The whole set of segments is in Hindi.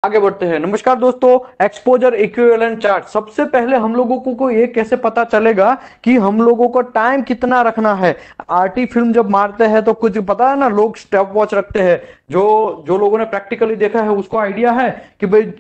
आगे बढ़ते हैं। नमस्कार दोस्तों, एक्सपोजर इक्विवेलेंट चार्ट। सबसे पहले हम लोगों को ये कैसे पता चलेगा कि हम लोगों को टाइम कितना रखना है। आरटी फिल्म जब मारते हैं तो कुछ पता है ना, लोग स्टॉप वॉच रखते हैं। जो जो लोगों ने प्रैक्टिकली देखा है उसको आइडिया है कि भाई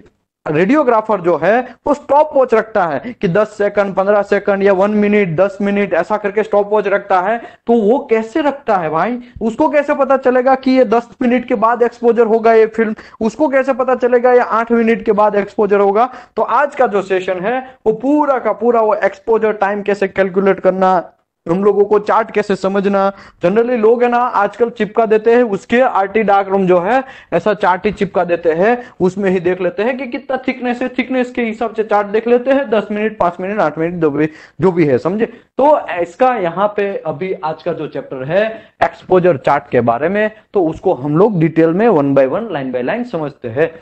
रेडियोग्राफर जो है वो स्टॉप वॉच रखता है कि 10 सेकंड, 15 सेकंड या 1 मिनट, 10 मिनट ऐसा करके स्टॉप वॉच रखता है। तो वो कैसे रखता है भाई, उसको कैसे पता चलेगा कि ये 10 मिनट के बाद एक्सपोजर होगा ये फिल्म, उसको कैसे पता चलेगा ये 8 मिनट के बाद एक्सपोजर होगा। तो आज का जो सेशन है वो पूरा का पूरा वो एक्सपोजर टाइम कैसे कैलकुलेट करना, हम लोगों को चार्ट कैसे समझना। जनरली लोग है ना आजकल चिपका देते हैं, उसके आरटी डार्क रूम जो है ऐसा चार्ट ही चिपका देते हैं, उसमें ही देख लेते हैं कि कितना थिकनेस है, थिकनेस के हिसाब से चार्ट देख लेते हैं, 10 मिनट, 5 मिनट, 8 मिनट जो भी है, समझे। तो इसका यहाँ पे अभी आज का जो चैप्टर है एक्सपोजर चार्ट के बारे में, तो उसको हम लोग डिटेल में 1 बाय 1, लाइन बाय लाइन समझते हैं।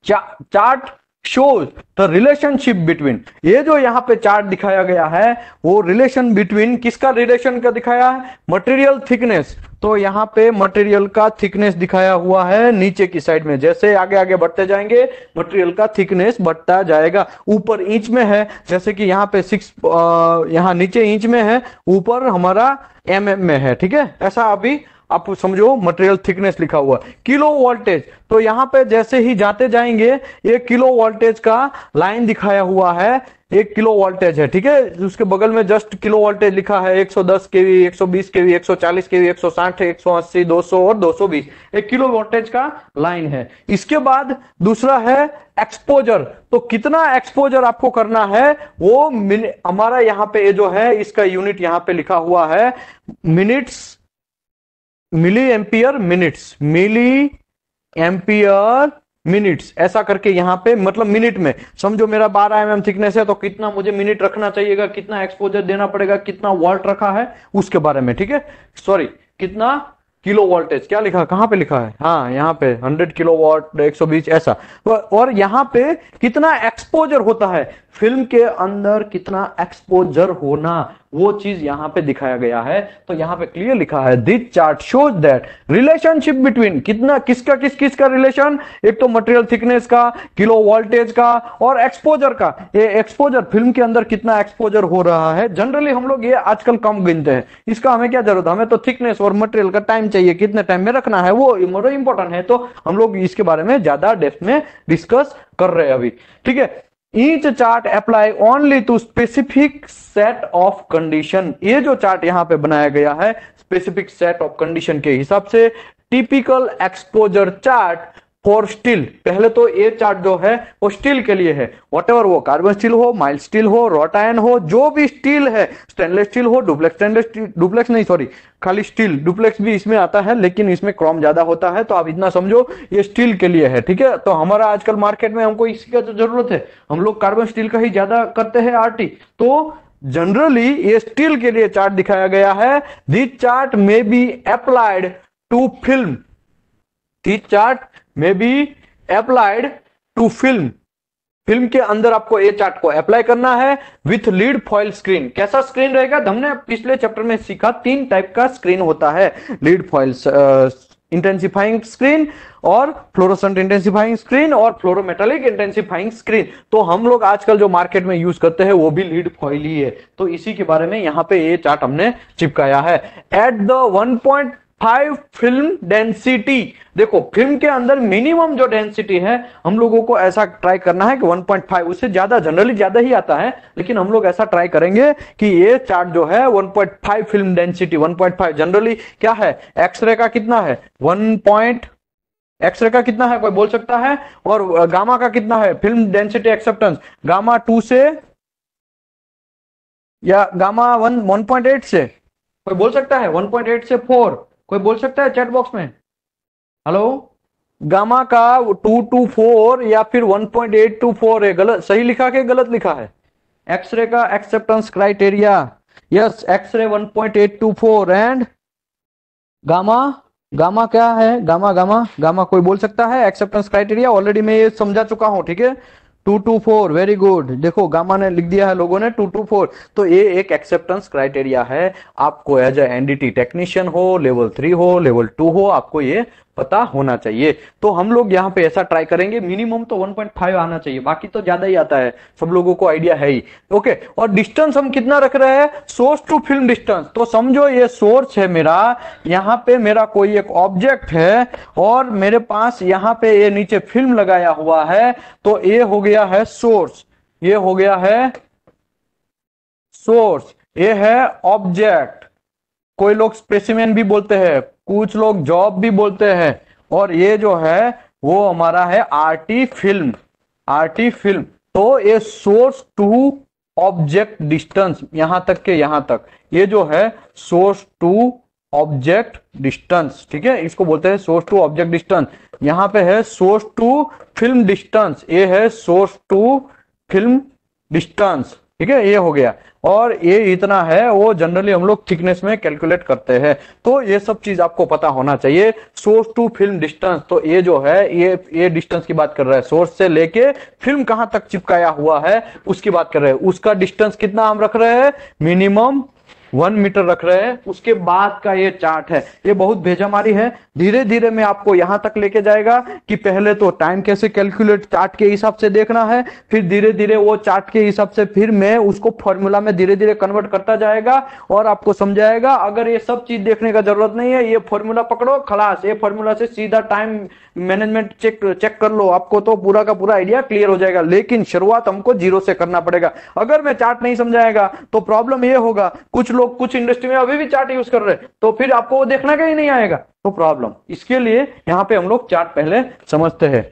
Chart shows the relationship between, ये जो यहाँ पे चार्ट दिखाया गया है वो रिलेशन बिटवीन, किसका रिलेशन का दिखाया है, मटेरियल थिकनेस। तो यहाँ पे मटेरियल का थिकनेस दिखाया हुआ है नीचे की साइड में, जैसे आगे आगे बढ़ते जाएंगे मटेरियल का थिकनेस बढ़ता जाएगा। ऊपर इंच में है, जैसे कि यहाँ पे 6, यहाँ नीचे इंच में है, ऊपर हमारा mm में है, ठीक है। ऐसा अभी आप समझो मटेरियल थिकनेस लिखा हुआ। किलो वोल्टेज, तो यहां पे जैसे ही जाते जाएंगे ये किलो वोल्टेज का लाइन दिखाया हुआ है, 1 किलो वोल्टेज है, ठीक है। उसके बगल में जस्ट किलो वोल्टेज लिखा है, 110 केवी, 120 केवी, 140 केवी, 160, 180, 200 और 220, 1 किलो वोल्टेज का लाइन है। इसके बाद दूसरा है एक्सपोजर, तो कितना एक्सपोजर आपको करना है वो हमारा यहाँ पे ये जो है इसका यूनिट यहाँ पे लिखा हुआ है minutes, milliampere minutes, milliampere minutes, ऐसा करके यहां पे मतलब मिनट में समझो मेरा 12 mm थिकनेस है तो कितना मुझे मिनट रखना चाहिएगा, कितना एक्सपोजर देना पड़ेगा, कितना वोल्ट रखा है उसके बारे में, ठीक है। सॉरी, कितना किलो वोल्टेज, क्या लिखा, कहां पे लिखा है, हाँ यहाँ पे 100 किलो वॉट, 120 ऐसा। और यहाँ पे कितना एक्सपोजर होता है, फिल्म के अंदर कितना एक्सपोजर होना, वो चीज यहां पे दिखाया गया है। तो यहां पे क्लियर लिखा है this chart shows that relationship between, कितना किसका किसका रिलेशन, एक तो मटेरियल थिकनेस का, किलो वोल्टेज का और एक्सपोजर का। ये एक्सपोजर फिल्म के अंदर कितना एक्सपोजर हो रहा है, जनरली हम लोग ये आजकल कम गिनते हैं, इसका हमें क्या जरूरत है, हमें तो थिकनेस और मटेरियल का टाइम चाहिए, कितने टाइम में रखना है वो इंपॉर्टेंट है। तो हम लोग इसके बारे में ज्यादा डेप्थ में डिस्कस कर रहे हैं अभी, ठीक है। Each chart apply only to specific set of condition, ये जो चार्ट यहां पे बनाया गया है स्पेसिफिक सेट ऑफ कंडीशन के हिसाब से। Typical exposure chart for steel, पहले तो ये चार्ट जो है वो स्टील के लिए है, वॉट एवर, वो कार्बन स्टील हो, माइल्ड स्टील हो, रॉट आयन हो, जो भी स्टील है, स्टेनलेस स्टील हो, डुप्लेक्स नहीं सॉरी, खाली स्टील, डुप्लेक्स भी इसमें आता है लेकिन इसमें क्रोम ज्यादा होता है, तो आप इतना समझो ये स्टील के लिए है, ठीक है। तो हमारा आजकल मार्केट में हमको इसी का जरूरत है, हम लोग कार्बन स्टील का ही ज्यादा करते हैं आरटी, तो जनरली ये स्टील के लिए चार्ट दिखाया गया है। दिस चार्ट में be applied to film, this chart में be applied to film, film के अंदर आपको ये चार्ट को अप्लाई करना है विथ लीड फॉइल स्क्रीन। कैसा स्क्रीन रहेगा, हमने पिछले चैप्टर में सीखा 3 टाइप का स्क्रीन होता है, लीड फॉइल इंटेंसिफाइंग स्क्रीन और फ्लोरोसेंट इंटेंसिफाइंग स्क्रीन और फ्लोरोमेटालिक इंटेंसिफाइंग स्क्रीन। तो हम लोग आजकल जो मार्केट में यूज करते हैं वो भी लीड फॉइल ही है, तो इसी के बारे में यहाँ पे ये चार्ट हमने चिपकाया है। एट द 1.5 फिल्म डेंसिटी, देखो फिल्म के अंदर मिनिमम जो डेंसिटी है हम लोगों को ऐसा ट्राई करना है कि 1.5, उससे ज्यादा जनरली ज्यादा ही आता है, लेकिन हम लोग ऐसा ट्राई करेंगे कि ये चार्ट जो है 1.5 फिल्म डेंसिटी, 1.5 जनरली क्या है, एक्सरे का कितना है, एक्सरे का कितना है कोई बोल सकता है, और गामा का कितना है, फिल्म डेंसिटी एक्सेप्टेंस, गामा 2 से या गामा 1.8 से, कोई बोल सकता है, 1.8 से 4, कोई बोल सकता है चैट बॉक्स में, हेलो। गामा का 2 to 4 या फिर 1.8 to 4 है, गलत सही लिखा के गलत लिखा है, एक्सरे का acceptance criteria, yes X-ray 1.8 to 4 and gamma, gamma क्या है, गामा कोई बोल सकता है, एक्सेप्टेंस क्राइटेरिया ऑलरेडी मैं ये समझा चुका हूं, ठीक है। 2 to 4, वेरी गुड, देखो गामा ने लिख दिया है लोगों ने 2 to 4, तो ये एक एक्सेप्टेंस क्राइटेरिया है, आपको एज ए एनडीटी टेक्नीशियन हो, लेवल 3 हो, लेवल 2 हो, आपको ये पता होना चाहिए। तो हम लोग यहाँ पे ऐसा ट्राई करेंगे, मिनिमम तो 1.5 आना चाहिए, बाकी तो ज्यादा ही आता है, सब लोगों को आइडिया है ही। ओके, और डिस्टेंस हम कितना रख रहे हैं, सोर्स टू फिल्म डिस्टेंस। तो समझो ये सोर्स है मेरा, यहाँ पे मेरा कोई एक ऑब्जेक्ट है और मेरे पास यहाँ पे ये नीचे फिल्म लगाया हुआ है, तो ये हो गया है सोर्स, ये हो गया है सोर्स, ये है ऑब्जेक्ट। कोई लोग स्पेसिमेन भी बोलते हैं, कुछ लोग जॉब भी बोलते हैं, और ये जो है वो हमारा है आरटी फिल्म, आरटी फिल्म। तो ये सोर्स टू ऑब्जेक्ट डिस्टेंस, यहां तक के यहां तक, ये जो है सोर्स टू ऑब्जेक्ट डिस्टेंस, ठीक है, इसको बोलते हैं सोर्स टू ऑब्जेक्ट डिस्टेंस। यहां पे है सोर्स टू फिल्म डिस्टेंस, ये है सोर्स टू फिल्म डिस्टेंस, ठीक है, ये हो गया। और ये इतना है, वो जनरली हम लोग थिकनेस में कैलकुलेट करते हैं। तो ये सब चीज आपको पता होना चाहिए। सोर्स टू फिल्म डिस्टेंस, तो ये जो है ये डिस्टेंस की बात कर रहा है, सोर्स से लेके फिल्म कहां तक चिपकाया हुआ है उसकी बात कर रहे हैं। उसका डिस्टेंस कितना हम रख रहे हैं, मिनिमम 1 मीटर रख रहे हैं। उसके बाद का ये चार्ट है, ये बहुत भेजामारी है, धीरे धीरे मैं आपको यहां तक लेके जाएगा कि पहले तो टाइम कैसे कैलकुलेट चार्ट के हिसाब से देखना है, फिर धीरे धीरे वो चार्ट के हिसाब से फिर मैं उसको फॉर्मूला में धीरे धीरे कन्वर्ट करता जाएगा और आपको समझाएगा। अगर ये सब चीज देखने का जरूरत नहीं है, ये फॉर्मूला पकड़ो खलास, ये फॉर्मूला से सीधा टाइम मैनेजमेंट चेक कर लो, आपको तो पूरा का पूरा आइडिया क्लियर हो जाएगा। लेकिन शुरुआत हमको जीरो से करना पड़ेगा। अगर मैं चार्ट नहीं समझाएगा तो प्रॉब्लम ये होगा, कुछ लोग कुछ इंडस्ट्री में अभी भी चार्ट यूज कर रहे हैं, तो फिर आपको वो देखना कहीं नहीं आएगा, तो प्रॉब्लम। इसके लिए यहां पे हम लोग चार्ट पहले समझते हैं।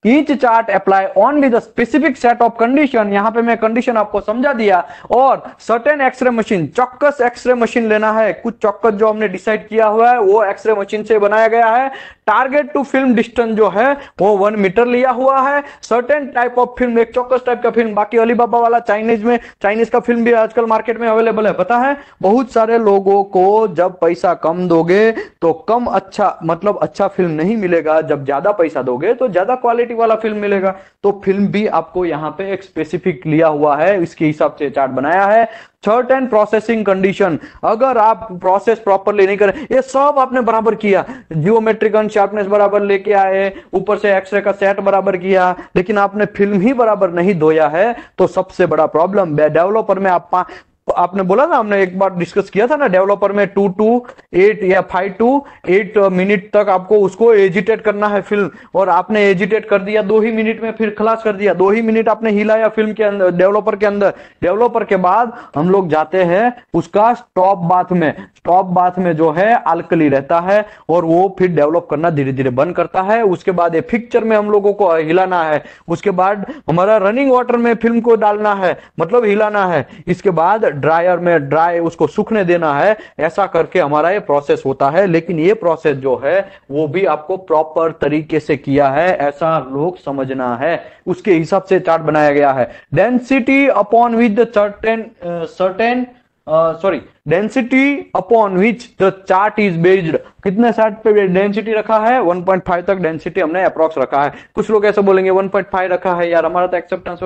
Each chart apply only the specific set of condition, यहां पे मैं कंडीशन आपको समझा दिया। और सर्टेन एक्सरे मशीन, चौकस एक्सरे मशीन लेना है, कुछ चौकस जो हमने डिसाइड किया हुआ है वो एक्सरे मशीन से बनाया गया है। टारगेट टू फिल्म डिस्टेंस जो है वो 1 मीटर लिया हुआ है। सर्टेन टाइप ऑफ फिल्म, एक चौकस टाइप का फिल्म, बाकी अलीबाबा वाला चाइनीज में, चाइनीज का फिल्म भी आजकल मार्केट में अवेलेबल है, पता है। बहुत सारे लोगों को जब पैसा कम दोगे तो कम अच्छा, मतलब अच्छा फिल्म नहीं मिलेगा, जब ज्यादा पैसा दोगे तो ज्यादा क्वालिटी वाला फिल्म मिलेगा। तो फिल्म भी आपको यहां पे एक स्पेसिफिक लिया हुआ है, इसके हिसाब से चार्ट बनाया है। सर्टेन प्रोसेसिंग कंडीशन, अगर आप प्रोसेस प्रॉपरली नहीं करें, ये सब आपने बराबर किया, जियोमेट्रिक अनशार्पनेस बराबर लेके आए, ऊपर से एक्सरे का सेट बराबर किया, लेकिन आपने फिल्म ही बराबर नहीं धोया है, तो सबसे बड़ा प्रॉब्लम डेवलपर में आपने बोला ना, हमने एक बार डिस्कस किया था ना, डेवलपर में 2 to 8 या 5 to 8 मिनट तक आपको उसको एजिटेट करना है फिल्म, और आपने एजिटेट कर दिया 2 ही मिनट में, फिर खलास कर दिया। 2 ही मिनट आपने हिलाया फिल्म के अंदर, डेवलपर के अंदर। डेवलपर के बाद हम लोग जाते हैं उसका स्टॉप बाथ में। स्टॉप बाथ में जो है अल्कली रहता है और वो फिर डेवलप करना धीरे धीरे बंद करता है। उसके बाद ये पिक्चर में हम लोगों को हिलाना है, उसके बाद हमारा रनिंग वाटर में फिल्म को डालना है, मतलब हिलाना है, इसके बाद ड्रायर में ड्राई उसको सूखने देना है। ऐसा करके हमारा ये प्रोसेस होता है। लेकिन ये प्रोसेस जो है वो भी आपको प्रॉपर तरीके से किया है, ऐसा लोग समझना है, उसके हिसाब से चार्ट बनाया गया है। Density upon which the density upon which the chart is based, कितने चार्ट पे डेंसिटी रखा है, 1.5 तक डेंसिटी हमने अप्रॉक्स रखा है। कुछ लोग ऐसे बोलेंगे 1.5 रखा है यार, हमारा तो एक्सेप्टेंस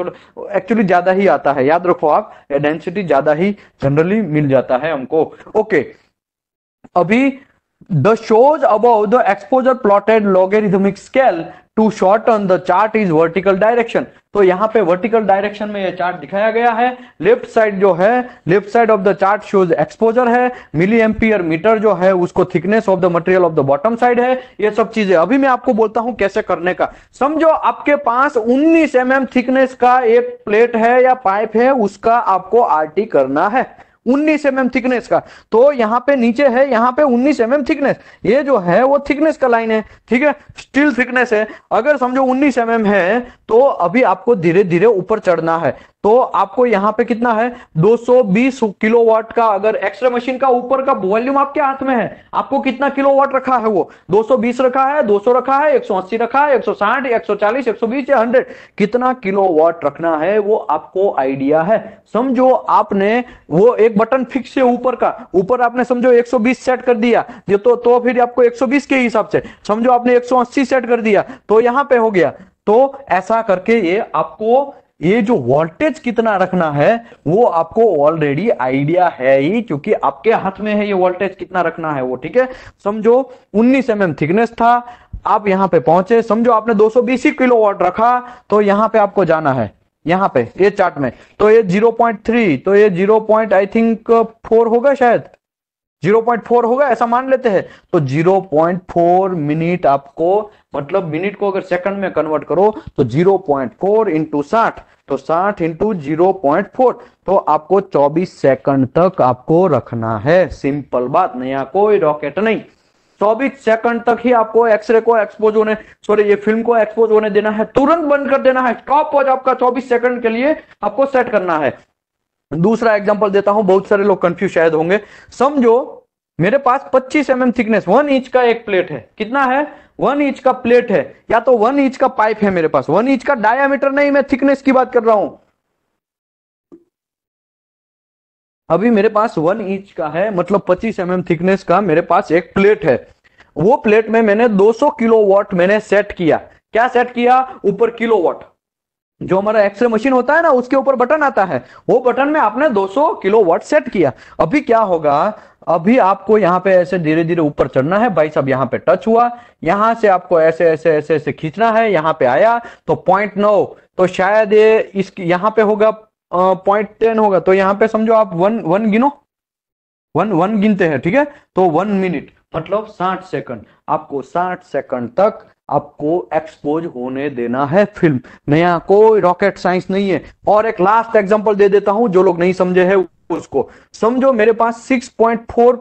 एक्चुअली ज्यादा ही आता है, याद रखो आप, डेंसिटी ज्यादा ही जनरली मिल जाता है हमको। ओके, अभी the shows above the exposure plotted logarithmic scale to shorten the chart is vertical direction। तो यहां पे वर्टिकल डायरेक्शन में ये चार्ट दिखाया गया है। लेफ्ट साइड जो है, left side of the chart shows exposure है, मिली एम्पियर मीटर जो है उसको thickness of the material of the bottom side है। ये सब चीजें अभी मैं आपको बोलता हूं कैसे करने का। समझो आपके पास 19 mm थिकनेस का एक प्लेट है या पाइप है, उसका आपको आरटी करना है 19 mm थिकनेस का। तो यहां पे नीचे है, यहां पे 19 mm थिकनेस, ये जो है वो थिकनेस का लाइन है, ठीक है, स्टील थिकनेस है। अगर समझो 19 mm है तो अभी आपको धीरे धीरे ऊपर चढ़ना है। तो आपको यहां पे कितना है, 220 किलोवाट का, अगर एक्सरे मशीन का ऊपर का वॉल्यूम आपके हाथ में है, आपको कितना किलोवाट रखा है, वो 220 रखा है, 200 रखा है, 180 रखा है, 160, 140, 120 या 100, कितना किलोवाट रखना है वो आपको आइडिया है। समझो आपने वो एक बटन फिक्स है ऊपर का, ऊपर आपने समझो 120 सेट कर दिया, तो फिर आपको 120 के हिसाब से समझो आपने 180 सेट कर दिया, तो यहां पे हो गया। तो ऐसा करके ये आपको ये जो वोल्टेज कितना रखना है वो आपको ऑलरेडी आइडिया है ही, क्योंकि आपके हाथ में है ये वोल्टेज कितना रखना है वो। ठीक है, समझो 19 mm थिकनेस था, आप यहां पे पहुंचे, समझो आपने 220 किलोवाट रखा, तो यहां पे आपको जाना है, यहां पे ये चार्ट में, तो ये 0.3, तो ये 0. आई थिंक 4 होगा शायद, 0.4 होगा ऐसा मान लेते हैं। तो 0.4 मिनट आपको, मतलब मिनट को अगर सेकंड में कन्वर्ट करो तो 0.4 इंटू 60, तो 60 इंटू 0.4, तो आपको 24 सेकंड तक आपको रखना है। सिंपल बात, नया कोई रॉकेट नहीं। 24 सेकंड तक ही आपको एक्सरे को एक्सपोज होने, सॉरी ये फिल्म को एक्सपोज होने देना है, तुरंत बंद कर देना है। स्टॉप वॉच आपका 24 सेकंड के लिए आपको सेट करना है। दूसरा एग्जांपल देता हूं, बहुत सारे लोग कंफ्यूज शायद होंगे। समझो मेरे पास 25 mm थिकनेस 1 इंच का एक प्लेट है, कितना है 1 इंच का प्लेट है, या तो 1 इंच का पाइप है मेरे पास, 1 इंच का डायामीटर नहीं, मैं थिकनेस की बात कर रहा हूं। अभी मेरे पास 1 इंच का है, मतलब 25 mm थिकनेस का मेरे पास एक प्लेट है। वो प्लेट में मैंने 200 किलोवाट मैंने सेट किया। क्या सेट किया? ऊपर किलोवाट, जो हमारा एक्सरे मशीन होता है ना उसके ऊपर बटन आता है, वो बटन में आपने 200 किलोवाट सेट किया। अभी क्या होगा, अभी आपको यहां पे ऐसे धीरे धीरे ऊपर चढ़ना है भाई साहब, यहां पे टच हुआ, यहां से आपको ऐसे ऐसे ऐसे ऐसे खींचना है, यहां पे आया तो 0.9, तो शायद ये इस यहां पे होगा 0.10 होगा, तो यहां पे समझो आप वन वन गिनो, वन वन गिनते हैं, ठीक है, तो 1 मिनट मतलब 60 सेकंड, आपको 60 सेकंड तक आपको एक्सपोज होने देना है फिल्म। नया कोई रॉकेट साइंस नहीं है। और एक लास्ट एग्जांपल दे देता हूं, जो लोग नहीं समझे हैं उसको समझो। मेरे पास 6.4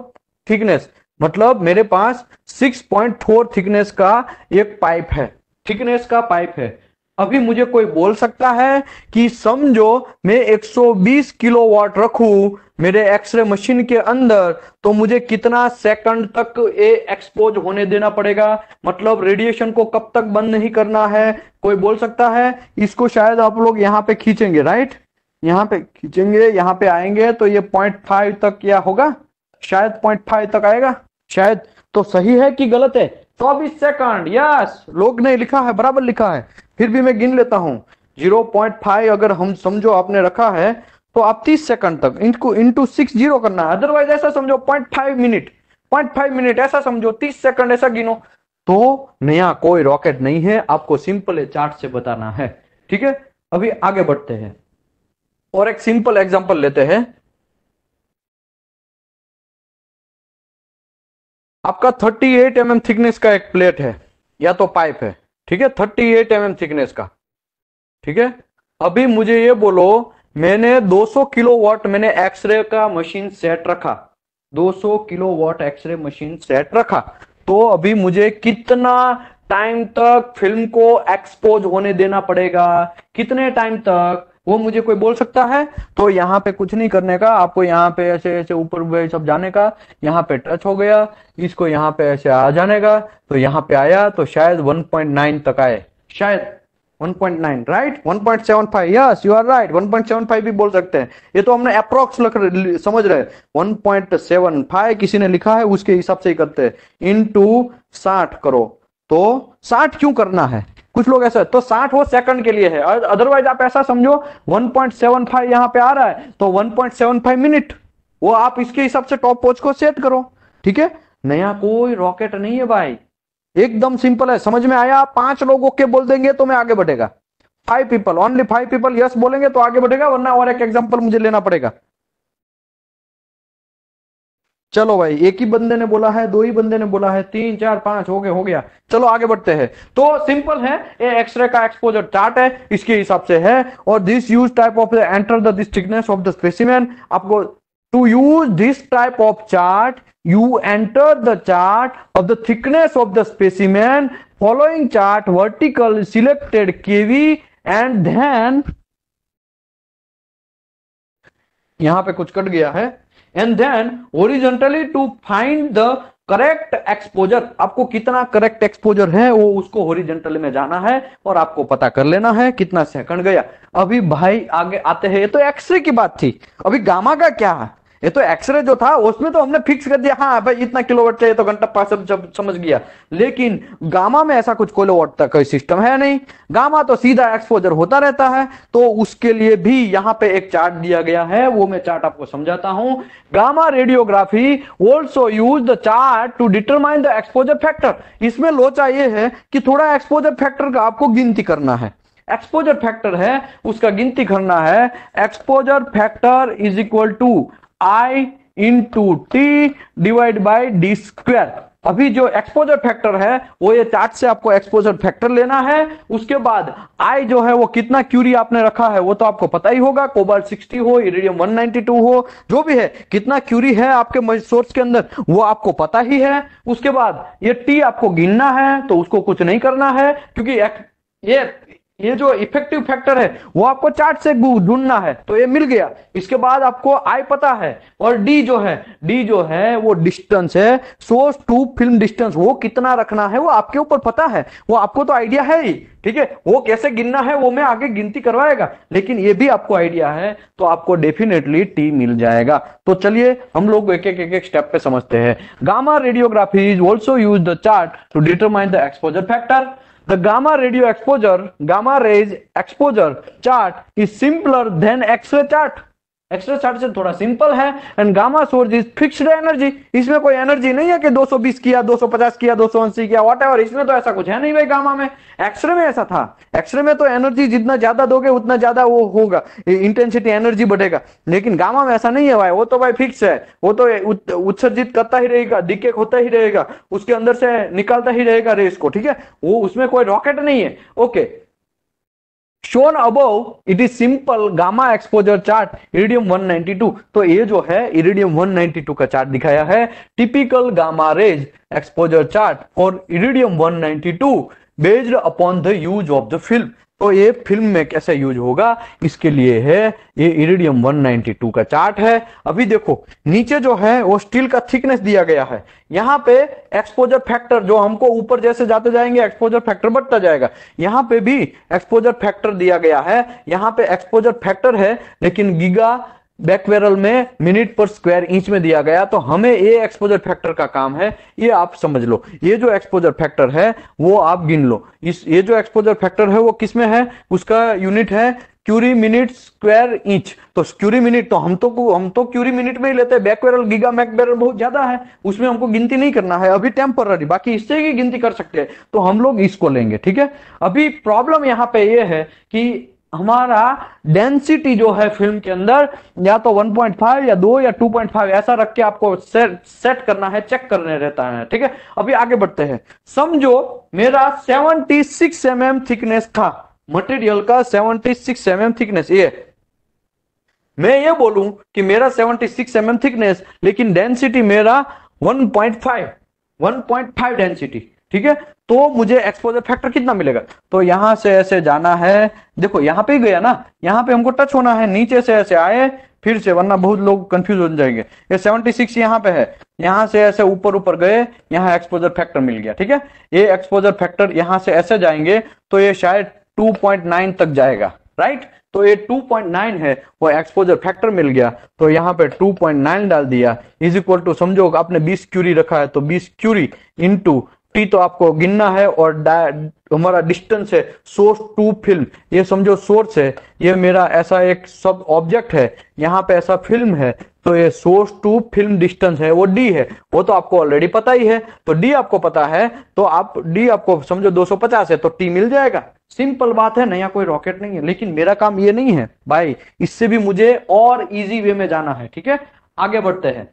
थिकनेस, मतलब मेरे पास 6.4 थिकनेस का एक पाइप है, थिकनेस का पाइप है। अभी मुझे कोई बोल सकता है कि समझो मैं 120 किलोवाट रखूं मेरे एक्सरे मशीन के अंदर, तो मुझे कितना सेकंड तक ये एक्सपोज होने देना पड़ेगा, मतलब रेडिएशन को कब तक बंद नहीं करना है? कोई बोल सकता है? इसको शायद आप लोग यहां पे खींचेंगे, राइट, यहां पे खींचेंगे, यहां पे आएंगे तो ये 0.5 तक क्या होगा, शायद 0.5 तक आएगा शायद। तो सही है कि गलत है? 24 सेकंड, यस, लोग ने लिखा है, बराबर लिखा है। फिर भी मैं गिन लेता हूं, 0.5 अगर हम समझो आपने रखा है, तो आप 30 सेकंड तक इनको इंटू 60 करना है, अदरवाइज ऐसा समझो 0.5 मिनट, 0.5 मिनट ऐसा समझो, 30 सेकंड ऐसा गिनो। तो नया कोई रॉकेट नहीं है, आपको सिंपल चार्ट से बताना है। ठीक है, अभी आगे बढ़ते हैं और एक सिंपल एग्जांपल लेते हैं। आपका 38 mm थिकनेस का एक प्लेट है या तो पाइप है, ठीक है, 38 mm थिकनेस का, ठीक है। अभी मुझे ये बोलो, मैंने 200 किलोवाट मैंने एक्सरे का मशीन सेट रखा, 200 किलोवाट एक्सरे मशीन सेट रखा, तो अभी मुझे कितना टाइम तक फिल्म को एक्सपोज होने देना पड़ेगा, कितने टाइम तक, वो मुझे कोई बोल सकता है? तो यहाँ पे कुछ नहीं करने का, आपको यहाँ पे ऐसे ऐसे ऊपर सब जाने का, यहाँ पे टच हो गया, इसको यहाँ पे ऐसे आ जाने का, तो यहाँ पे आया तो शायद 1.9 तक आए, शायद 1.9, right, 1.75, yes you are right, 1.75 भी बोल सकते हैं। ये तो हमने अप्रोक्स समझ रहे, 1.75 किसी ने लिखा है उसके हिसाब से ही करते हैं, इंटू 60 करो। तो 60 क्यों करना है? कुछ लोग ऐसा, तो 60 वो सेकंड के लिए है, अदरवाइज आप ऐसा समझो 1.75 यहां पे आ रहा है तो 1.75 मिनट, वो आप इसके हिसाब से टॉप वॉच को सेट करो। ठीक है, नया कोई रॉकेट नहीं है भाई, एकदम सिंपल है। समझ में आया? 5 लोग ओके बोल देंगे तो मैं आगे बढ़ेगा, 5 पीपल, ओनली 5 पीपल यस बोलेंगे तो आगे बढ़ेगा, वरना और एक एग्जांपल मुझे लेना पड़ेगा। चलो भाई, एक ही बंदे ने बोला है, 2 ही बंदे ने बोला है, 3 4 5 हो गया। चलो आगे बढ़ते हैं। तो सिंपल है, ये एक्सरे का एक्सपोजर चार्ट है, इसके हिसाब से है। और this use type of enter the this thickness of the specimen. आपको to use this type of chart you enter the chart of the thickness of the specimen, following chart vertical selected kV and then यहां पे कुछ कट गया है, and then horizontally to find the correct exposure. आपको कितना करेक्ट एक्सपोजर है वो उसको हॉरिजॉन्टल में जाना है और आपको पता कर लेना है कितना सेकंड गया। अभी भाई आगे आते हैं, ये तो एक्सरे की बात थी, अभी गामा का क्या है? ये तो एक्सरे जो था उसमें तो हमने फिक्स कर दिया, हाँ भाई इतना किलोवाट चाहिए तो घंटा पास, सब समझ गया। लेकिन गामा में ऐसा कुछ किलोवाट तक कोई सिस्टम है नहीं, गामा तो सीधा एक्सपोजर होता रहता है। तो उसके लिए भी यहाँ पे एक चार्ट दिया गया है, वो मैं चार्ट आपको समझाता हूं। Gamma radiography also use the chart to determine the exposure factor. इसमें लोचा ये है कि थोड़ा एक्सपोजर फैक्टर का आपको गिनती करना है। एक्सपोजर फैक्टर है उसका गिनती करना है। Exposure factor is equal to I into T divide by D square. अभी जो एक्सपोजर फैक्टर है वो ये चार्ट से आपको एक्सपोजर फैक्टर लेना है। उसके बाद आई जो है वो कितना क्यूरी आपने रखा है वो तो आपको पता ही होगा, कोबाल्ट 60 हो, इरिडियम 192 हो, जो भी है, कितना क्यूरी है आपके सोर्स के अंदर वो आपको पता ही है। उसके बाद ये टी आपको गिनना है, तो उसको कुछ नहीं करना है, क्योंकि ये जो इफेक्टिव फैक्टर है वो आपको चार्ट से ढूंढना है, तो ये मिल गया। इसके बाद आपको आई पता है, और डी जो है वो डिस्टेंस है, सोर्स टू फिल्म डिस्टेंस, वो कितना रखना है वो आपके ऊपर पता है, वो आपको तो आइडिया है ही, ठीक है। वो कैसे गिनना है वो मैं आगे गिनती करवाएगा, लेकिन ये भी आपको आइडिया है तो आपको डेफिनेटली टी मिल जाएगा। तो चलिए हम लोग एक एक स्टेप पे समझते हैं। Gamma radiography is also use the chart to determine the exposure factor. The gamma rays exposure chart is simpler than X-ray chart. X-ray chart से थोड़ा सिंपल है। And gamma source is fixed energy, इसमें कोई एनर्जी नहीं है कि 220 किया, 250 किया, 280 किया, व्हाटएवर, इसमें तो ऐसा कुछ है नहीं भाई गामा में। एक्सरे में ऐसा था, एक्सरे में तो एनर्जी जितना ज्यादा दोगे उतना ज्यादा वो होगा, इंटेंसिटी एनर्जी बढ़ेगा, लेकिन गामा में ऐसा नहीं है भाई, वो तो भाई फिक्स है, वो तो उत्सर्जित करता ही रहेगा, डिके होता ही रहेगा, उसके अंदर से निकालता ही रहेगा रेस को, ठीक है, वो उसमें कोई रॉकेट नहीं है। Okay, shown above it is simple gamma exposure chart iridium 192। तो ये जो है इरिडियम 192 का चार्ट दिखाया है, typical gamma rays exposure chart for iridium 192 based upon the use of the film. तो ये फिल्म में कैसे यूज होगा इसके लिए है ये इरिडियम 192 का चार्ट है। अभी देखो नीचे जो है वो स्टील का थिकनेस दिया गया है, यहाँ पे एक्सपोजर फैक्टर जो हमको ऊपर जैसे जाते जाएंगे एक्सपोजर फैक्टर बढ़ता जाएगा, यहाँ पे भी एक्सपोजर फैक्टर दिया गया है। यहाँ पे एक्सपोजर फैक्टर है लेकिन गीगा बैकवेरल में मिनट पर स्क्वायर इंच में दिया गया, तो हमें ये एक्सपोजर फैक्टर का काम है, ये आप समझ लो। ये जो एक्सपोजर फैक्टर है वो आप गिन लो, ये जो एक्सपोजर फैक्टर है वो किसमें है, उसका यूनिट है क्यूरी मिनट स्क्वायर इंच। तो क्यूरी मिनट तो हम तो क्यूरी मिनट में ही लेते हैं, बैकवेरल गीगा मैकबेरल बहुत ज्यादा है, उसमें हमको गिनती नहीं करना है अभी टेम्पररी, बाकी इससे ही गिनती कर सकते हैं, तो हम लोग इसको लेंगे, ठीक है। अभी प्रॉब्लम यहाँ पे ये है कि हमारा डेंसिटी जो है फिल्म के अंदर या तो 1.5 या 2 या 2.5 ऐसा रख के आपको सेट करना है, चेक करने रहता है, ठीक है। अभी आगे बढ़ते हैं। समझो मेरा 76 mm थिकनेस था, मटेरियल का 76 mm थिकनेस, ये मैं ये बोलूं कि मेरा 76 mm थिकनेस लेकिन डेंसिटी मेरा 1.5 डेंसिटी, ठीक है। तो मुझे एक्सपोजर फैक्टर कितना मिलेगा, तो यहां से ऐसे जाना है, देखो यहां पे ही गया ना, यहां पे हमको टच होना है, नीचे से ऐसे आए फिर से, वरना बहुत लोग कंफ्यूज हो जाएंगे। ये 76 यहां पे है, यहां से ऐसे ऊपर ऊपर गए, यहां एक्सपोजर फैक्टर मिल गया, ठीक है। ये एक्सपोजर फैक्टर यहां से ऐसे जाएंगे तो ये शायद 2.9 तक जाएगा, राइट। तो ये 2.9 है, वो एक्सपोजर फैक्टर मिल गया, तो यहाँ पे 2.9 डाल दिया, इज इक्वल टू, समझो आपने 20 क्यूरी रखा है तो 20 क्यूरी इंटू टी तो आपको गिनना है, और हमारा डिस्टेंस है सोर्स टू फिल्म, ये समझो सोर्स है, ये मेरा ऐसा एक सब ऑब्जेक्ट है, यहाँ पे ऐसा फिल्म है, तो ये सोर्स टू फिल्म डिस्टेंस है वो डी है, वो तो आपको ऑलरेडी पता ही है। तो डी आपको पता है तो आप डी आपको समझो 250 है तो टी मिल जाएगा, सिंपल बात है, नया कोई रॉकेट नहीं है। लेकिन मेरा काम ये नहीं है भाई, इससे भी मुझे और इजी वे में जाना है, ठीक है। आगे बढ़ते हैं।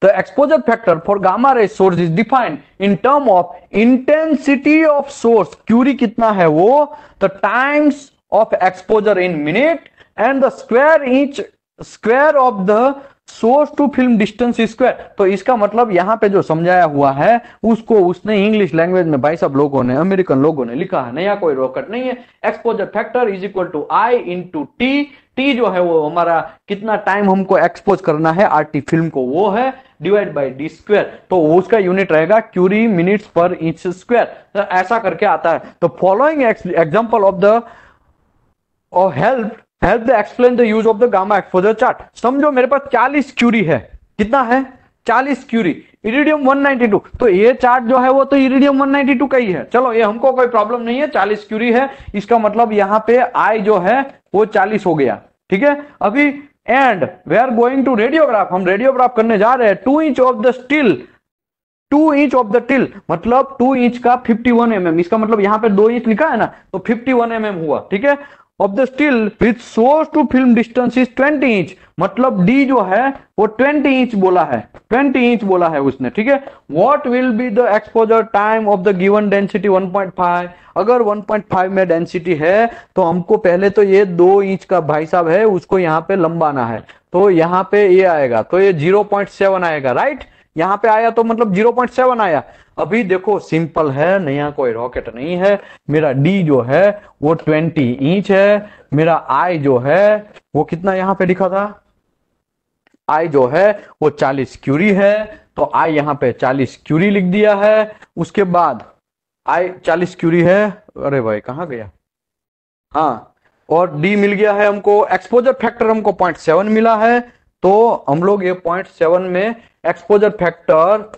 The exposure factor for gamma ray source is defined in term of intensity of source, curie कितना है वो, the times of exposure in minute and the square of the source to film distance square। तो इसका मतलब यहाँ पे जो समझाया हुआ है उसको उसने इंग्लिश लैंग्वेज में भाई सब लोगों ने, अमेरिकन लोगों ने लिखा है, नया कोई रॉकेट नहीं है। Exposure factor is equal to I into T, T जो है वो हमारा कितना टाइम हमको एक्सपोज करना है आरटी फिल्म को, वो है डिवाइड बाई डी स्क्वायर, तो उसका यूनिट रहेगा क्यूरी मिनट्स पर इंच स्क्वायर, तो ऐसा करके आता है। तो following example of the help help the explain the use of the gamma exposure chart. समझो मेरे पास 40 क्यूरी है, कितना है 40 क्यूरी, इरिडियम 192, तो ये चार्ट जो है वो तो इरिडियम 192 का ही है। चलो ये हमको कोई प्रॉब्लम नहीं है, 40 क्यूरी है, इसका मतलब यहाँ पे आई जो है वो 40 हो गया, ठीक है। अभी and we are going to radiograph, हम रेडियोग्राफ करने जा रहे हैं 2 inch of the steel, 2 inch of the steel, मतलब 2 इंच का 51 mm, इसका मतलब यहाँ पे 2 इंच लिखा है ना, तो 51 mm हुआ, ठीक है। Of the steel which source to film distance is 20 inch, मतलब डी जो है वो 20 इंच बोला है, 20 इंच बोला है उसने, ठीक है। What will be the exposure time of the given density 1.5, अगर 1.5 में डेंसिटी है तो हमको पहले तो ये 2 इंच का भाई साहब है उसको यहाँ पे लंबाना है, तो यहाँ पे ये आएगा, तो ये 0.7 आएगा, राइट। यहाँ पे आया तो मतलब 0.7 आया। अभी देखो सिंपल है, नया कोई रॉकेट नहीं है, मेरा डी जो है वो 20 इंच है, मेरा आई जो है वो कितना यहाँ पे लिखा था, आई जो है वो 40 क्यूरी है, तो आई यहाँ पे 40 क्यूरी लिख दिया है। उसके बाद आई 40 क्यूरी है, अरे भाई कहाँ गया, हाँ, और डी मिल गया है हमको, एक्सपोजर फैक्टर हमको 0.7 मिला है, तो हम लोग ये 0.7 में exposure factor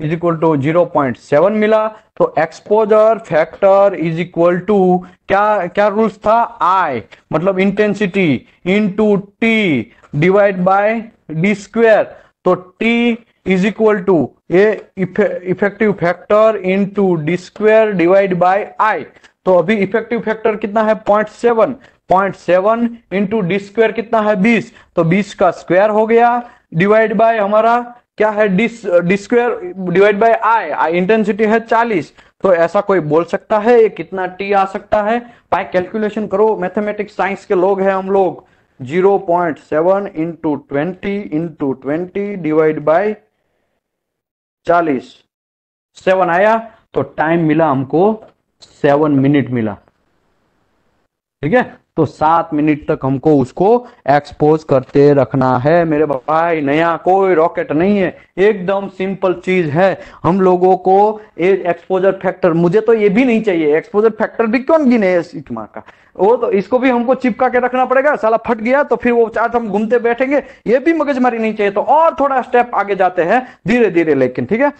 is equal to 0.7 मिला, तो exposure factor is equal to क्या क्या रूल्स था, आई मतलब intensity into T divide by D square, तो टी इज इक्वल टू ये effective factor into D square divide by I. तो अभी इफेक्टिव फैक्टर कितना है 0.7, 0.7 इंटू डी स्क्वायर कितना है 20, तो 20 का स्क्वायर हो गया, डिवाइड बाय हमारा क्या है D square divide by I, I intensity है 40, तो ऐसा कोई बोल सकता है ये कितना टी आ सकता है, भाई कैलकुलेशन करो, मैथमेटिक्स साइंस के लोग हैं हम लोग। 0.7 इंटू 20 डिवाइड बाय 40, 7 आया, तो टाइम मिला हमको 7 मिनट मिला, ठीक है। तो 7 मिनट तक हमको उसको एक्सपोज करते रखना है मेरे भाई, नया कोई रॉकेट नहीं है, एकदम सिंपल चीज है। हम लोगों को एक्सपोजर फैक्टर, मुझे तो ये भी नहीं चाहिए, एक्सपोजर फैक्टर भी कौन गिने इतना का, वो तो इसको भी हमको चिपका के रखना पड़ेगा, साला फट गया तो फिर वो चार्ट हम घूमते बैठेंगे, ये भी मगजमारी नहीं चाहिए। तो और थोड़ा स्टेप आगे जाते हैं धीरे धीरे, लेकिन ठीक है।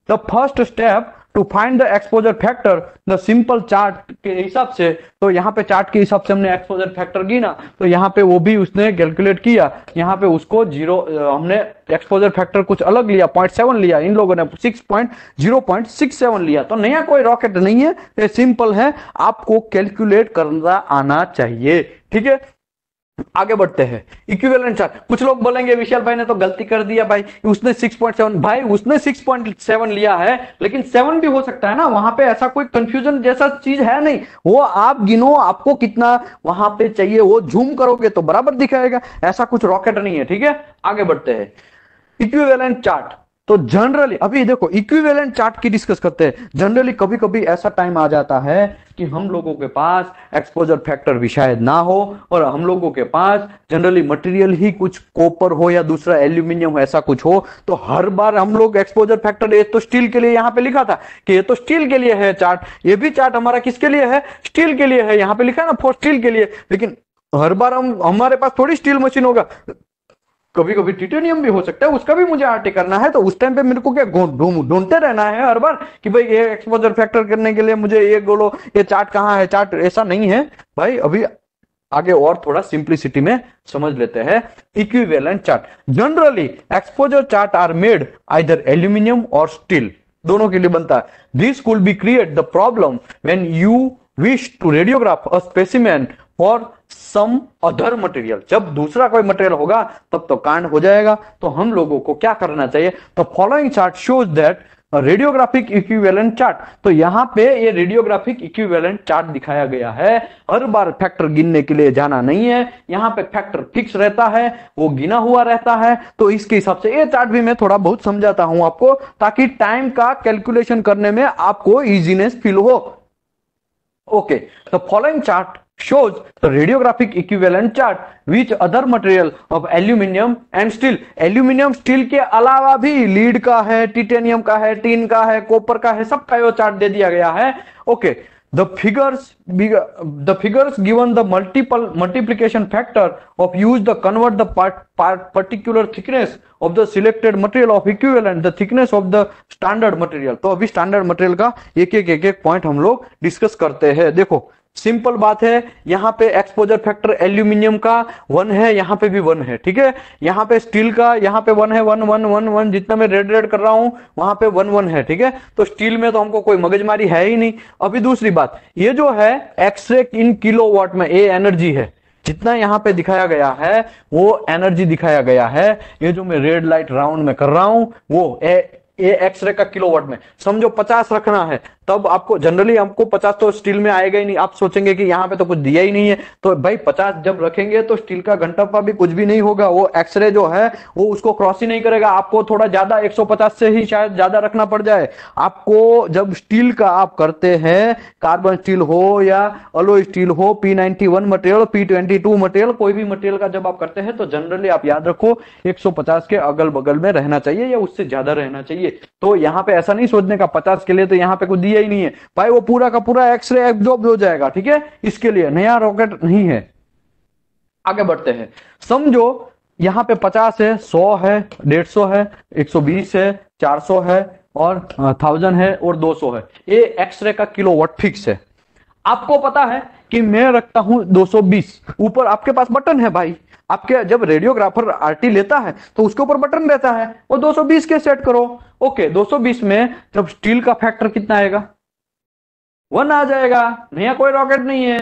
The first step to find the exposure factor, the simple chart के हिसाब से, तो यहाँ पे चार्ट के हिसाब से हमने एक्सपोजर फैक्टर गिना, तो यहाँ पे वो भी उसने कैलकुलेट किया, यहाँ पे उसको हमने एक्सपोजर फैक्टर कुछ अलग लिया, 0.7 लिया, इन लोगों ने 0.67 लिया। तो नया कोई रॉकेट नहीं है, ये सिंपल है, आपको कैलकुलेट करना आना चाहिए, ठीक है। आगे बढ़ते हैं, इक्विवेलेंट चार्ट। कुछ लोग बोलेंगे विशाल भाई ने तो गलती कर दिया भाई, उसने 6.7, भाई उसने 6.7 लिया है, लेकिन 7 भी हो सकता है ना, वहां पे ऐसा कोई कंफ्यूजन जैसा चीज है नहीं, वो आप गिनो आपको कितना वहां पे चाहिए, वो झूम करोगे तो बराबर दिखाएगा, ऐसा कुछ रॉकेट नहीं है, ठीक है। आगे बढ़ते हैं, इक्विवेलेंट चार्ट। तो जनरली अभी देखो इक्विवेलेंट चार्ट की डिस्कस करते हैं। जनरली कभी कभी ऐसा टाइम आ जाता है कि हम लोगों के पास एक्सपोजर फैक्टर भी शायद ना हो, और हम लोगों के पास जनरली मटेरियल ही कुछ कॉपर हो या दूसरा एल्यूमिनियम हो, ऐसा कुछ हो, तो हर बार हम लोग एक्सपोजर फैक्टर, ये तो स्टील के लिए यहाँ पे लिखा था कि ये तो स्टील के लिए है चार्ट, ये भी चार्ट हमारा किसके लिए है, स्टील के लिए है, यहाँ पे लिखा है ना फॉर स्टील के लिए, लेकिन हर बार हमारे पास थोड़ी स्टील मशीन होगा, कभी कभी टिटेनियम भी हो सकता है, उसका भी मुझे आरटी करना है, तो उस टाइम पे मेरे को क्या ढूंढते रहना है हर बार कि भाई ये एक्सपोजर फैक्टर करने के लिए मुझे ये बोलो ये चार्ट कहाँ है, चार्ट ऐसा नहीं है भाई। अभी आगे और थोड़ा सिंप्लिसिटी में समझ लेते हैं equivalent chart. Generally exposure chart are made either aluminium और स्टील, दोनों के लिए बनता है। This could be create the problem when you wish to radiograph a specimen for some other material, जब दूसरा कोई मटेरियल होगा तब तो कांड हो जाएगा। तो हम लोगों को क्या करना चाहिए, तो following chart shows that radiographic equivalent chart, तो यहां पे ये रेडियोग्राफिक इक्विवेलेंट चार्ट दिखाया गया है। हर बार फैक्टर गिनने के लिए जाना नहीं है, यहां पे फैक्टर फिक्स रहता है, वो गिना हुआ रहता है। तो इसके हिसाब से ये चार्ट भी मैं थोड़ा बहुत समझाता हूं आपको, ताकि टाइम का कैलकुलेशन करने में आपको इजीनेस फील हो। Okay, the following chart shows the radiographic equivalent chart which other material of aluminium and steel, aluminium steel के अलावा भी लीड का है, टिटेनियम का है, टीन का है, कॉपर का है, सबका ये चार्ट दे दिया गया है। Okay, The figures given the multiplication factor of use the convert the particular thickness of the selected material of equivalent the thickness of the standard material। तो अभी स्टैंडर्ड मटेरियल का एक पॉइंट हम लोग डिस्कस करते हैं। देखो सिंपल बात है, यहाँ पे एक्सपोजर फैक्टर एल्यूमिनियम का 1 है, यहाँ पे भी 1 है, ठीक है। यहाँ पे स्टील का यहाँ पे 1 है, 1 1 1 1, जितना मैं रेड कर रहा हूं वहां पे 1 1 है, ठीक है। तो स्टील में तो हमको कोई मगजमारी है ही नहीं। अभी दूसरी बात, ये जो है एक्सरे इन किलोवाट में, ये एनर्जी है, जितना यहाँ पे दिखाया गया है वो एनर्जी दिखाया गया है। ये जो मैं रेड लाइट राउंड में कर रहा हूं वो ये एक्सरे का किलोवाट में, समझो 50 रखना है, तब आपको जनरली हमको 50 तो स्टील में आएगा ही नहीं। आप सोचेंगे कि यहाँ पे तो कुछ दिया ही नहीं है, तो भाई 50 जब रखेंगे तो स्टील का घंटा भी कुछ भी नहीं होगा, वो एक्सरे जो है वो उसको क्रॉस ही नहीं करेगा। आपको थोड़ा ज्यादा 150 से ही शायद ज्यादा रखना पड़ जाए आपको। जब स्टील का आप करते हैं, कार्बन स्टील हो या अलोय स्टील हो, P91 मटेरियल, P22 मटेरियल, कोई भी मटेरियल का जब आप करते हैं तो जनरली आप याद रखो 150 के अगल बगल में रहना चाहिए या उससे ज्यादा रहना चाहिए। तो यहाँ पे ऐसा नहीं सोचने का 50 के लिए तो यहाँ पे कुछ दिया ही नहीं है भाई, वो पूरा का पूरा एक्सरे एब्जॉर्ब हो जाएगा, ठीक है। इसके लिए नया रॉकेट नहीं है। आगे बढ़ते हैं, समझो यहाँ पे 50 है, 100 है, 150 है, 120 है, 400 है और 1000 है और 200 है। ये एक्सरे का किलोवाट फिक्स है। आपको पता है कि मैं रखता हूं 220, ऊपर आपके पास बटन है भाई। आपके जब रेडियोग्राफर आरटी लेता है तो उसके ऊपर बटन रहता है, वो 220 के सेट करो। ओके, 220 में जब स्टील का फैक्टर कितना आएगा, 1 आ जाएगा, नया कोई रॉकेट नहीं है,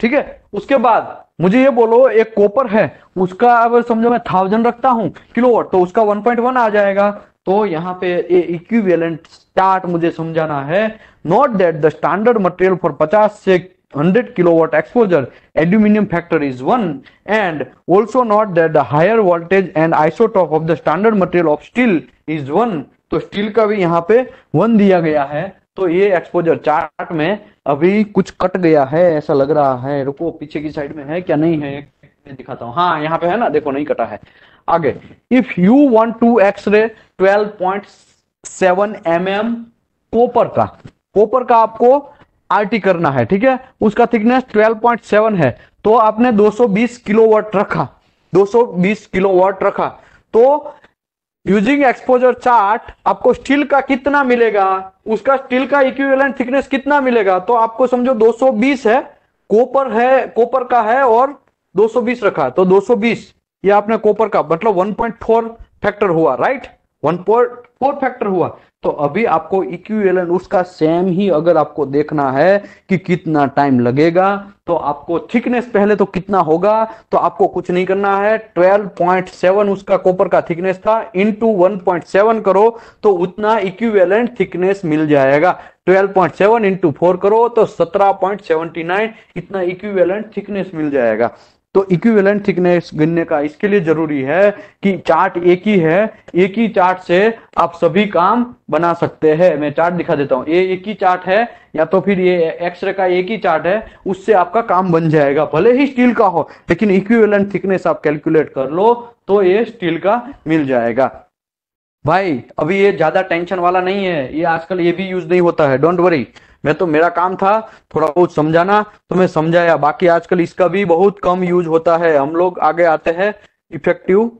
ठीक है। उसके बाद मुझे ये बोलो एक कॉपर है, उसका अगर समझो मैं 1000 रखता हूं किलोवाट, तो उसका 1.1 आ जाएगा। तो यहाँ पे इक्विवेलेंट चार्ट मुझे समझाना है। Note that the standard material for 50 से 100 kilowatt exposure aluminum factor is 1, and also note that the higher voltage and isotope of the standard material of steel is 1। तो स्टील का भी यहाँ पे 1 दिया गया है। तो ये एक्सपोजर चार्ट में अभी कुछ कट गया है ऐसा लग रहा है, रुको पीछे की साइड में है क्या, नहीं है, मैं दिखाता हूँ। हाँ यहाँ पे है ना, देखो नहीं कटा है। आगे, if you want to X-ray 12.7 mm copper का आपको आरटी करना है, ठीक है। उसका थिकनेस 12.7 है, तो आपने 220 किलोवाट रखा, 220 किलोवाट रखा। तो यूजिंग एक्सपोजर चार्ट आपको स्टील का कितना मिलेगा, उसका स्टील का इक्विवेलेंट थिकनेस कितना मिलेगा। तो आपको समझो 220 है, कॉपर का है और 220 रखा, तो 220 ये आपने कॉपर का मतलब 1.4 फैक्टर हुआ, राइट, 1.4 फैक्टर हुआ। तो अभी आपको इक्विवेलेंट उसका सेम ही अगर आपको देखना है कि कितना टाइम लगेगा, तो आपको थिकनेस पहले तो कितना होगा, तो आपको कुछ नहीं करना है, 12.7 उसका कॉपर का थिकनेस था, इंटू 1.7 करो तो उतना इक्विवेलेंट थिकनेस मिल जाएगा। 12.7 इंटू 4 करो तो 17.79 इतना इक्विवेलेंट थिकनेस मिल जाएगा। तो इक्विवेलेंट थिकनेस गिनने का इसके लिए जरूरी है कि चार्ट एक ही है, एक ही चार्ट से आप सभी काम बना सकते हैं। मैं चार्ट दिखा देता हूं, ये एक ही चार्ट है या तो फिर ये एक्सरे का एक ही चार्ट है, उससे आपका काम बन जाएगा। भले ही स्टील का हो लेकिन इक्विवेलेंट थिकनेस आप कैलकुलेट कर लो तो ये स्टील का मिल जाएगा। भाई अभी ये ज्यादा टेंशन वाला नहीं है, ये आजकल ये भी यूज नहीं होता है, डोंट वरी। मैं तो मेरा काम था थोड़ा बहुत समझाना, तो मैं समझाया, बाकी आजकल इसका भी बहुत कम यूज होता है। हम लोग आगे आते हैं इफेक्टिव,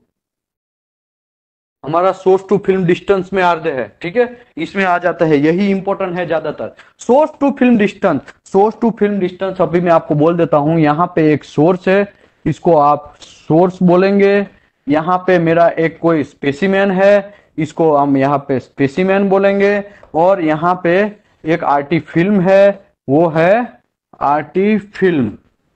हमारा सोर्स टू फिल्म डिस्टेंस में आते हैं, ठीक है, इसमें आ जाता है, यही इंपॉर्टेंट है ज्यादातर। Source to film distance, source to film distance अभी मैं आपको बोल देता हूं। यहाँ पे एक सोर्स है, इसको आप सोर्स बोलेंगे। यहाँ पे मेरा एक कोई स्पेसिमेन है, इसको हम यहाँ पे स्पेसिमेन बोलेंगे। और यहाँ पे एक आरटी फिल्म है, वो है आरटी फिल्म,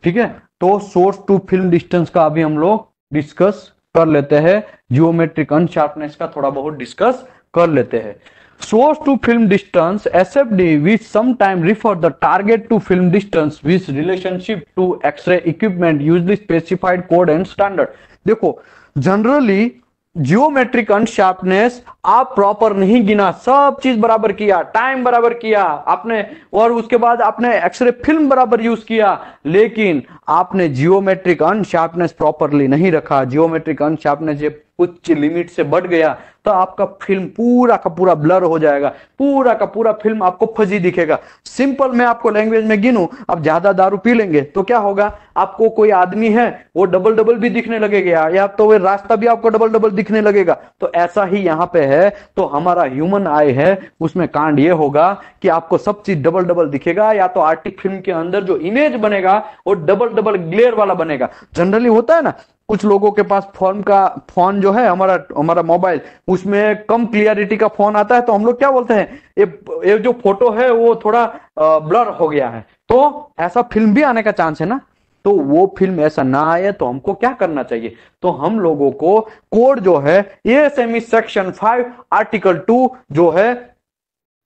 ठीक है। तो सोर्स टू फिल्म डिस्टेंस का अभी हम लोग डिस्कस कर लेते हैं, जियोमेट्रिक अनशार्पनेस का थोड़ा बहुत डिस्कस कर लेते हैं। Source to film distance SFD which sometime refer the target to film distance which relationship to X-ray equipment usually specified code and standard. देखो जनरली जियोमेट्रिक अनशार्पनेस आप प्रॉपर नहीं गिना, सब चीज बराबर किया, टाइम बराबर किया आपने, और उसके बाद आपने एक्सरे फिल्म बराबर यूज किया, लेकिन आपने जियोमेट्रिक अनशार्पनेस प्रॉपरली नहीं रखा। जियोमेट्रिक अनशार्पनेस ये कुछ लिमिट से बढ़ गया तो आपका फिल्म पूरा का पूरा ब्लर हो जाएगा, पूरा का पूरा फिल्म आपको फजी दिखेगा। सिंपल मैं आपको लैंग्वेज में गिनूं, अब ज्यादा दारू पी लेंगे तो क्या होगा, आपको कोई आदमी है वो डबल डबल भी दिखने लगेगा, या तो वो रास्ता भी आपको डबल डबल दिखने लगेगा। तो ऐसा ही यहाँ पे है, तो हमारा ह्यूमन आई है उसमें कांड ये होगा कि आपको सब चीज डबल डबल दिखेगा, या तो आर्टिक फिल्म के अंदर जो इमेज बनेगा वो डबल डबल ग्लेयर वाला बनेगा। जनरली होता है ना, कुछ लोगों के पास फोन जो है हमारा हमारा मोबाइल, उसमें कम क्लियरिटी का फोन आता है तो हम लोग क्या बोलते हैं, ये जो फोटो है वो थोड़ा ब्लर हो गया है। तो ऐसा फिल्म भी आने का चांस है ना, तो वो फिल्म ऐसा ना आए तो हमको क्या करना चाहिए, तो हम लोगों को कोड जो है एएसएमई सेक्शन 5 आर्टिकल 2 जो है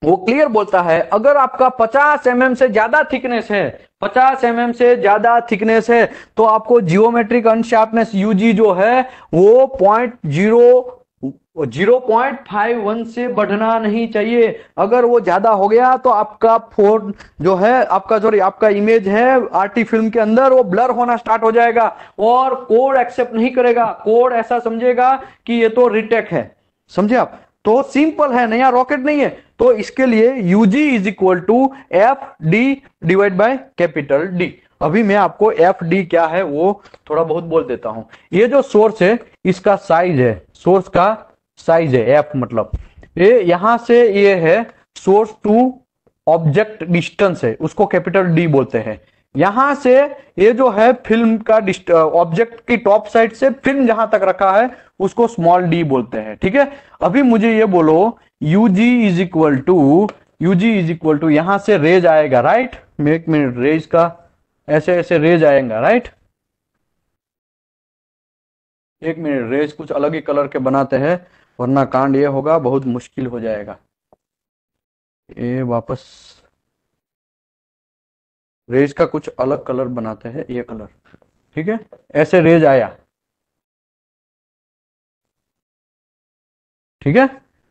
वो क्लियर बोलता है, अगर आपका 50 mm से ज्यादा थिकनेस है, 50 mm से ज्यादा थिकनेस है, तो आपको जियोमेट्रिक अनशार्पनेस यूजी जो है वो 0.51 से बढ़ना नहीं चाहिए। अगर वो ज्यादा हो गया तो आपका फोन जो है, आपका इमेज है आरटी फिल्म के अंदर वो ब्लर होना स्टार्ट हो जाएगा और कोड एक्सेप्ट नहीं करेगा। कोड ऐसा समझेगा कि ये तो रिटेक है, समझे आप। तो सिंपल है, नया रॉकेट नहीं है। तो इसके लिए UG is equal to F D divide by capital D. अभी मैं आपको एफ डी क्या है वो थोड़ा बहुत बोल देता हूं। ये जो सोर्स है इसका साइज है, सोर्स का साइज है एफ, मतलब ये यहां से ये है सोर्स टू ऑब्जेक्ट डिस्टेंस है, उसको कैपिटल डी बोलते हैं। यहां से ये जो है फिल्म का ऑब्जेक्ट की टॉप साइड से फिल्म जहां तक रखा है उसको स्मॉल डी बोलते हैं, ठीक है। अभी मुझे ये बोलो यूजी इज इक्वल टू यहां से रेज आएगा, राइट। एक मिनट, रेज का ऐसे ऐसे रेज आएगा, राइट। एक मिनट, रेज कुछ अलग ही कलर के बनाते हैं वरना कांड ये होगा बहुत मुश्किल हो जाएगा। ये वापस रेज का कुछ अलग कलर बनाते हैं, ये कलर, ठीक है। ऐसे रेज आया, ठीक है,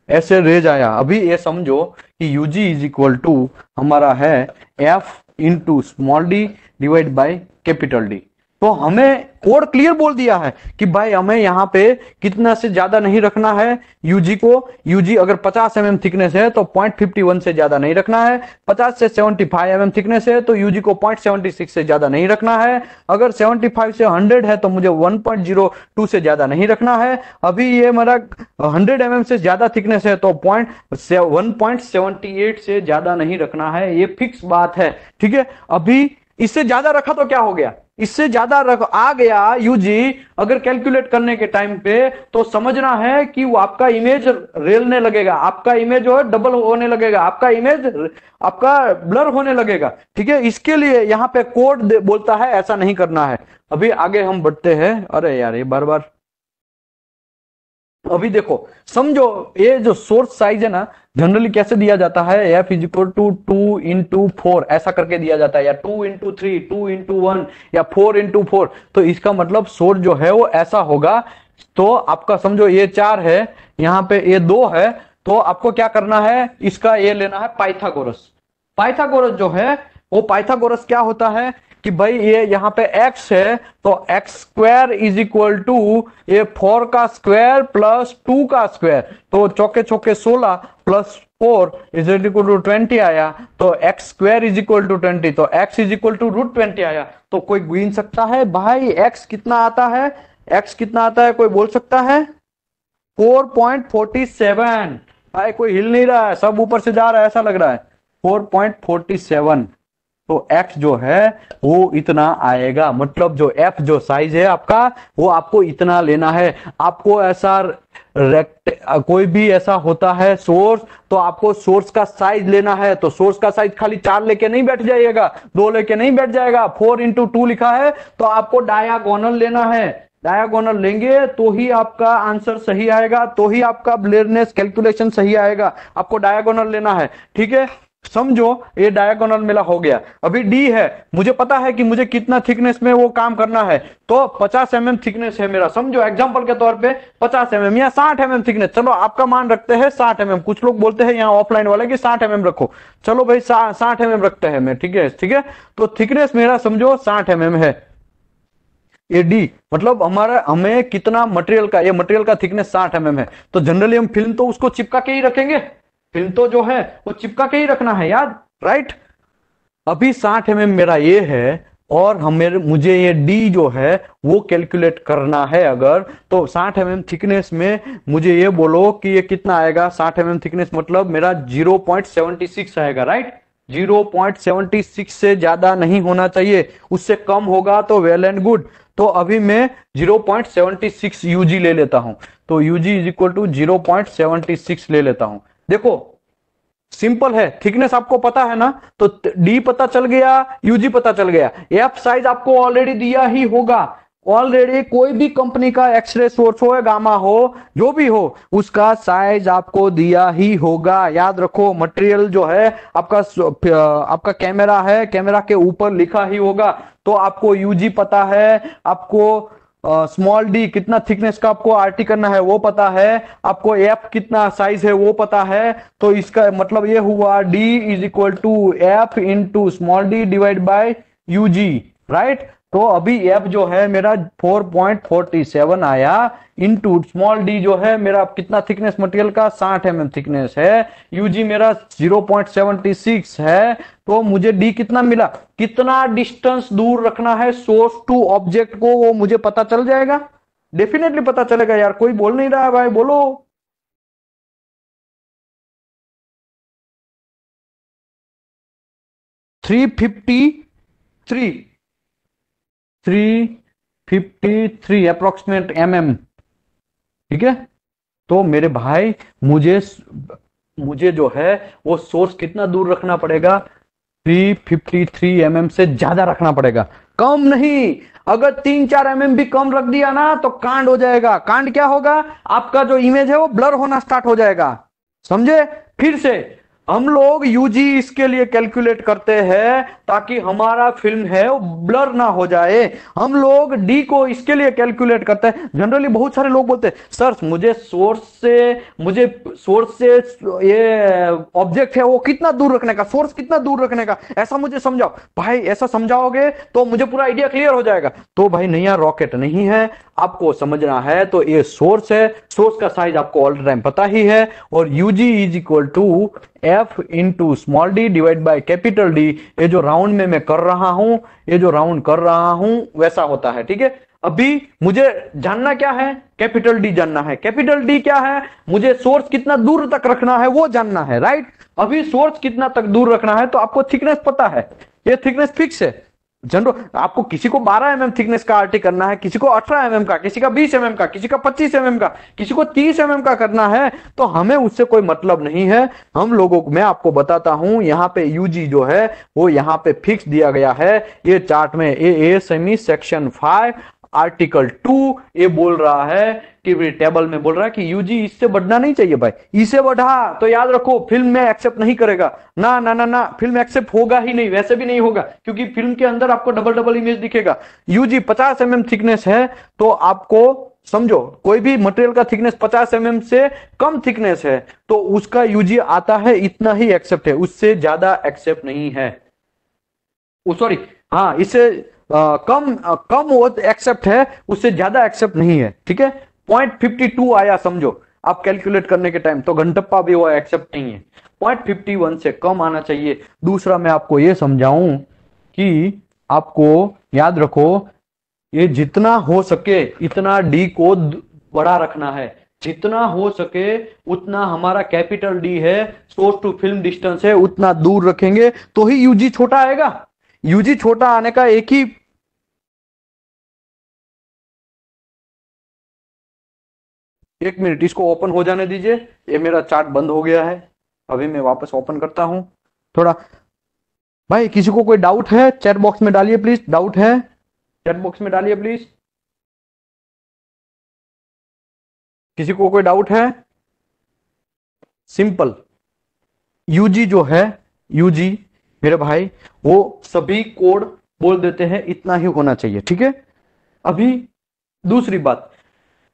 ऐसे रेज आया। अभी ये समझो कि यूजी इज इक्वल टू हमारा है F into small D divide by capital D. तो हमें कोड क्लियर बोल दिया है कि भाई हमें यहाँ पे कितना से ज्यादा नहीं रखना है यूजी को। यूजी अगर 50 mm थिकनेस है तो 0.51 से ज्यादा नहीं रखना है। 50 से 75 mm थिकनेस है तो यूजी को 0.76 से ज्यादा नहीं रखना है। अगर 75 से 100 है तो मुझे 1.02 से ज्यादा नहीं रखना है। अभी ये मेरा 100 mm से ज्यादा थिकनेस है तो 1.78 से ज्यादा नहीं रखना है, ये फिक्स बात है, ठीक है। अभी इससे ज्यादा रखा तो क्या हो गया, इससे ज्यादा आ गया यूजी अगर कैलकुलेट करने के टाइम पे, तो समझना है कि वो आपका इमेज रेलने लगेगा, आपका इमेज जो है डबल होने लगेगा, आपका इमेज आपका ब्लर होने लगेगा, ठीक है। इसके लिए यहाँ पे कोड बोलता है ऐसा नहीं करना है। अभी आगे हम बढ़ते हैं। अरे यार ये बार बार, अभी देखो समझो ये जो सोर्स साइज है ना, जनरली कैसे दिया जाता है, F is equal to 2 into 4 ऐसा करके दिया जाता है, या 2 into 3, 2 into 1 या 4 into 4। तो इसका मतलब सोर्स जो है वो ऐसा होगा। तो आपका समझो ये 4 है, यहाँ पे ये 2 है, तो आपको क्या करना है, इसका ये लेना है पाइथागोरस। पाइथागोरस जो है वो पाइथागोरस क्या होता है कि भाई ये यहाँ पे x है तो x square is equal to ये 4 का स्क्वायर प्लस 2 का स्क्वायर, तो चौके चौके 16 प्लस 4 इज इक्वल टू 20 आया। तो x square is equal to 20, तो x इज इक्वल टू √20 आया। तो कोई गिन सकता है भाई x कितना आता है, x कितना आता है, कोई बोल सकता है 4.47। भाई कोई हिल नहीं रहा है, सब ऊपर से जा रहा है, ऐसा लग रहा है 4.47। तो x जो है वो इतना आएगा, मतलब जो f जो साइज है आपका वो आपको इतना लेना है। आपको ऐसा कोई भी ऐसा होता है सोर्स, तो आपको सोर्स का साइज लेना है। तो सोर्स का साइज खाली 4 लेके नहीं बैठ जाइएगा, 2 लेके नहीं बैठ जाएगा, 4 into 2 लिखा है तो आपको डायगोनल लेना है। डायगोनल लेंगे तो ही आपका आंसर सही आएगा, तो ही आपका ब्लेयरनेस कैलकुलेशन सही आएगा। आपको डायगोनल लेना है, ठीक है। समझो ये डायगोनल मेरा हो गया। अभी डी है, मुझे पता है कि मुझे कितना थिकनेस में वो काम करना है, तो 50 mm थिकनेस है मेरा। समझो एग्जांपल के तौर पे 50 mm या 60 mm थिकनेस, चलो आपका मान रखते हैं 60 mm। कुछ लोग बोलते हैं यहाँ ऑफलाइन वाले कि 60 mm रखो, चलो भाई 60 mm रखते हैं मैं, ठीक है ठीक है। तो थिकनेस मेरा समझो 60 mm है। ये डी मतलब हमारा, हमें कितना मटेरियल का, ये मटेरियल का थिकनेस 60 mm है, तो जनरली हम फिल्म तो उसको चिपका के ही रखेंगे, फिल्म तो जो है वो चिपका के ही रखना है याद, राइट। अभी 60 mm मेरा ये है, और हमें मुझे ये डी जो है वो कैलकुलेट करना है अगर, तो 60 mm थिकनेस में मुझे ये बोलो कि ये कितना आएगा। 60 mm थिकनेस मतलब मेरा 0.76 आएगा, राइट। 0.76 से ज्यादा नहीं होना चाहिए, उससे कम होगा तो वेल एंड गुड। तो अभी मैं 0.76 यूजी ले लेता हूं, तो यूजी इज इक्वल टू 0.76 ले लेता हूं। देखो सिंपल है, थिकनेस आपको पता है ना, तो डी पता चल गया, यूजी पता चल गया। एफ साइज आपको ऑलरेडी दिया ही होगा, ऑलरेडी कोई भी कंपनी का एक्सरे सोर्स हो या गामा हो, जो भी हो, उसका साइज आपको दिया ही होगा। याद रखो मटेरियल जो है आपका, आपका कैमरा है, कैमरा के ऊपर लिखा ही होगा। तो आपको यूजी पता है, आपको स्मॉल डी कितना थिकनेस का आपको आरटी करना है वो पता है, आपको एफ कितना साइज है वो पता है। तो इसका मतलब ये हुआ D is equal to F into small D divide by UG, right. तो अभी एफ जो है मेरा 4.47 आया, इंटू स्मॉल डी जो है मेरा कितना थिकनेस मटेरियल का 60 mm थिकनेस है, यूजी मेरा 0.76 है। तो मुझे डी कितना मिला, कितना डिस्टेंस दूर रखना है सोर्स टू ऑब्जेक्ट को, वो मुझे पता चल जाएगा, डेफिनेटली पता चलेगा यार। कोई बोल नहीं रहा है भाई, बोलो। 353, 353 अप्रोक्सीमेट mm, ठीक है। तो मेरे भाई मुझे मुझे जो है वो सोर्स कितना दूर रखना पड़ेगा, 353 mm से ज्यादा रखना पड़ेगा, कम नहीं। अगर 3-4 mm भी कम रख दिया ना तो कांड हो जाएगा। कांड क्या होगा, आपका जो इमेज है वो ब्लर होना स्टार्ट हो जाएगा, समझे। फिर से हम लोग यूजी इसके लिए कैलकुलेट करते हैं ताकि हमारा फिल्म है वो ब्लर ना हो जाए। हम लोग डी को इसके लिए कैलकुलेट करते हैं। जनरली बहुत सारे लोग बोलते हैं सर मुझे सोर्स से ये ऑब्जेक्ट है वो कितना दूर रखने का, सोर्स कितना दूर रखने का, ऐसा मुझे समझाओ। भाई ऐसा समझाओगे तो मुझे पूरा आइडिया क्लियर हो जाएगा। तो भाई नया रॉकेट नहीं है, आपको समझना है तो ये सोर्स है, सोर्स का साइज आपको ऑल टाइम पता ही है, और UG is equal to F into small D divide by capital D. ये जो राउंड में मैं कर रहा हूं, ये जो राउंड कर रहा हूं वैसा होता है, ठीक है। अभी मुझे जानना क्या है, कैपिटल डी जानना है। कैपिटल डी क्या है, मुझे सोर्स कितना दूर तक रखना है वो जानना है, राइट। अभी सोर्स कितना तक दूर रखना है तो आपको थिकनेस पता है, ये थिकनेस फिक्स है। जनरल आपको किसी को 12 mm थिकनेस का आरटी करना है, किसी को 18 mm का, किसी का 20 mm का, किसी का 25 mm का, किसी को 30 mm का करना है, तो हमें उससे कोई मतलब नहीं है। हम लोगों को मैं आपको बताता हूं, यहाँ पे यूजी जो है वो यहाँ पे फिक्स दिया गया है ये चार्ट में। ए सेमी सेक्शन 5 आर्टिकल 2 ये बोल रहा है कि टेबल में बोल रहा है कि यूजी इससे बढ़ना नहीं चाहिए भाई, इससे बढ़ा तो याद रखो फिल्म में एक्सेप्ट नहीं करेगा। ना ना ना ना, फिल्म एक्सेप्ट होगा ही नहीं, वैसे भी नहीं होगा, क्योंकि फिल्म के अंदर आपको डबल डबल इमेज दिखेगा। यूजी 50 mm थिकनेस है, तो आपको समझो कोई भी मटेरियल का थिकनेस 50 mm से कम थिकनेस है तो उसका यूजी आता है, इतना ही एक्सेप्ट है, उससे ज्यादा एक्सेप्ट नहीं है। सॉरी, हाँ इससे कम वो एक्सेप्ट है, उससे ज्यादा एक्सेप्ट नहीं है, ठीक है। 0.52 आया समझो आप कैलकुलेट करने के टाइम, तो घंटप्पा भी वो एक्सेप्ट नहीं है। 0.51 से कम आना चाहिए। दूसरा मैं आपको ये समझाऊं कि आपको याद रखो ये जितना हो सके इतना डी को बड़ा रखना है, जितना हो सके उतना हमारा कैपिटल डी है, सोर्स टू फिल्म डिस्टेंस है, उतना दूर रखेंगे तो ही यूजी छोटा आएगा। यूजी छोटा आने का एक ही, एक मिनट इसको ओपन हो जाने दीजिए, ये मेरा चार्ट बंद हो गया है, अभी मैं वापस ओपन करता हूं थोड़ा। भाई किसी को कोई डाउट है चैट बॉक्स में डालिए प्लीज, डाउट है चैट बॉक्स में डालिए प्लीज, किसी को कोई डाउट है। सिंपल, यूजी जो है, यूजी मेरे भाई वो सभी कोड बोल देते हैं इतना ही होना चाहिए, ठीक है। अभी दूसरी बात,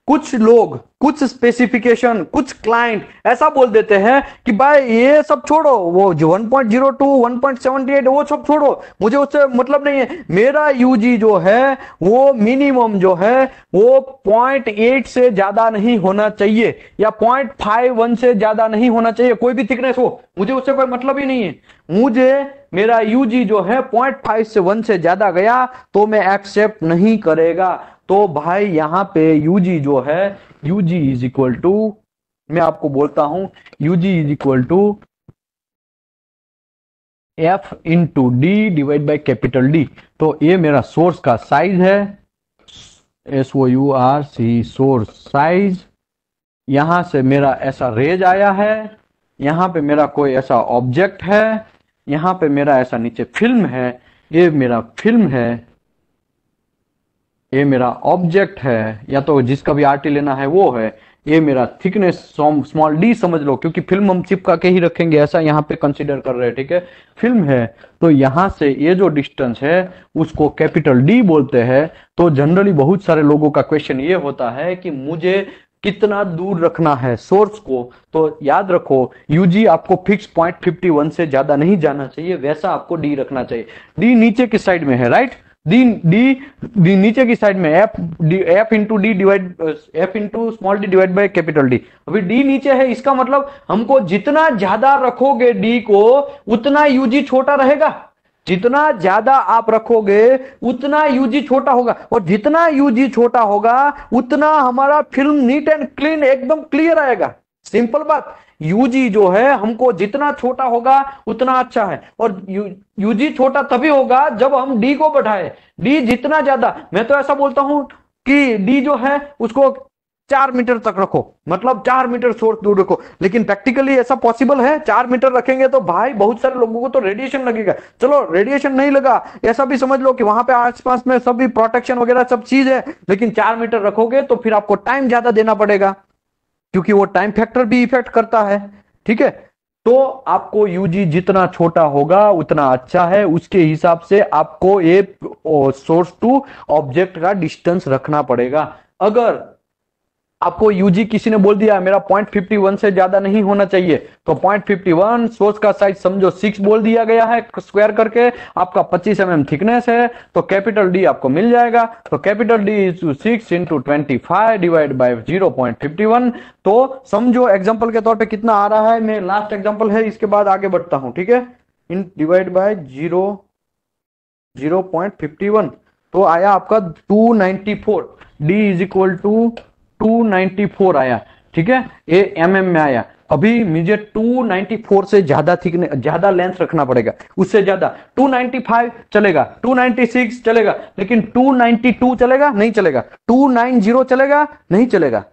कुछ लोग, कुछ स्पेसिफिकेशन, कुछ क्लाइंट ऐसा बोल देते हैं कि भाई ये सब छोड़ो, वो जो 1.02 1.78 वो सब छोड़ो, मुझे उससे मतलब नहीं है, मेरा यूजी जो है वो मिनिमम जो है वो 0.8 से ज्यादा नहीं होना चाहिए, या 0.51 से ज्यादा नहीं होना चाहिए, कोई भी थिकनेस हो, मुझे उससे कोई मतलब ही नहीं है। मुझे मेरा यूजी जो है 0.5 से 1 से ज्यादा गया तो मैं एक्सेप्ट नहीं करेगा। तो भाई यहां पे यूजी जो है, यूजी इज इक्वल टू, मैं आपको बोलता हूं, UG is equal to F into D divide by capital D. तो ये मेरा सोर्स का साइज है, SOURC सोर्स साइज। यहां से मेरा ऐसा रेज आया है, यहां पे मेरा कोई ऐसा ऑब्जेक्ट है, यहां पे मेरा ऐसा नीचे फिल्म है, ये मेरा फिल्म है, ये मेरा ऑब्जेक्ट है, या तो जिसका भी आरटी लेना है वो है, ये मेरा थिकनेस स्मॉल डी समझ लो, क्योंकि फिल्म हम चिपका के ही रखेंगे ऐसा यहाँ पे कंसीडर कर रहे हैं, ठीक है, फिल्म है। तो यहां से ये जो डिस्टेंस है उसको कैपिटल डी बोलते हैं। तो जनरली बहुत सारे लोगों का क्वेश्चन ये होता है कि मुझे कितना दूर रखना है सोर्स को, तो याद रखो यूजी आपको फिक्स 0.51 से ज्यादा नहीं जाना चाहिए, वैसा आपको डी रखना चाहिए। डी नीचे की साइड में है, राइट, डी नीचे की साइड में, F into D divide, F into small D divide by capital D. अभी डी नीचे है, इसका मतलब हमको जितना ज्यादा रखोगे डी को उतना यूजी छोटा रहेगा, जितना ज्यादा आप रखोगे उतना यूजी छोटा होगा, और जितना यूजी छोटा होगा उतना हमारा फिल्म नीट एंड क्लीन एकदम क्लियर आएगा। सिंपल बात, यूजी जो है हमको जितना छोटा होगा उतना अच्छा है, और यूजी छोटा तभी होगा जब हम डी को बढ़ाए। डी जितना ज्यादा, मैं तो ऐसा बोलता हूं कि डी जो है उसको 4 मीटर तक रखो, मतलब 4 मीटर सोर्स दूर रखो, लेकिन प्रैक्टिकली ऐसा पॉसिबल है? 4 मीटर रखेंगे तो भाई बहुत सारे लोगों को तो रेडिएशन लगेगा। चलो रेडिएशन नहीं लगा, ऐसा भी समझ लो कि वहां पे आसपास में सब भी प्रोटेक्शन वगैरह सब चीज है, लेकिन 4 मीटर रखोगे तो फिर आपको टाइम ज्यादा देना पड़ेगा, क्योंकि वो टाइम फैक्टर भी इफेक्ट करता है, ठीक है। तो आपको यूजी जितना छोटा होगा उतना अच्छा है, उसके हिसाब से आपको ये सोर्स टू ऑब्जेक्ट का डिस्टेंस रखना पड़ेगा। अगर आपको यूजी किसी ने बोल दिया मेरा 0.51 से ज्यादा नहीं होना चाहिए, तो 0.51 सोर्स का साइज समझो 6 बोल दिया गया है, स्क्वायर करके आपका 25 mm थिकनेस है, तो कैपिटल डी आपको मिल जाएगा। तो capital D is 6 into 25 divide by 0.51। तो समझो एग्जांपल के तौर पे कितना आ रहा है, मैं लास्ट एग्जांपल है इसके बाद आगे बढ़ता हूं, ठीक है, इन डिवाइड बाय 0.51, तो आया आपका 294, डी इज इक्वल टू 294 आया, ठीक है, ये mm में आया। अभी मुझे 294 से ज्यादा थिकनेस, ज्यादा लेंथ रखना पड़ेगा, उससे ज्यादा 295 चलेगा, 296 चलेगा, लेकिन 292 चलेगा नहीं चलेगा, 290 चलेगा नहीं चलेगा,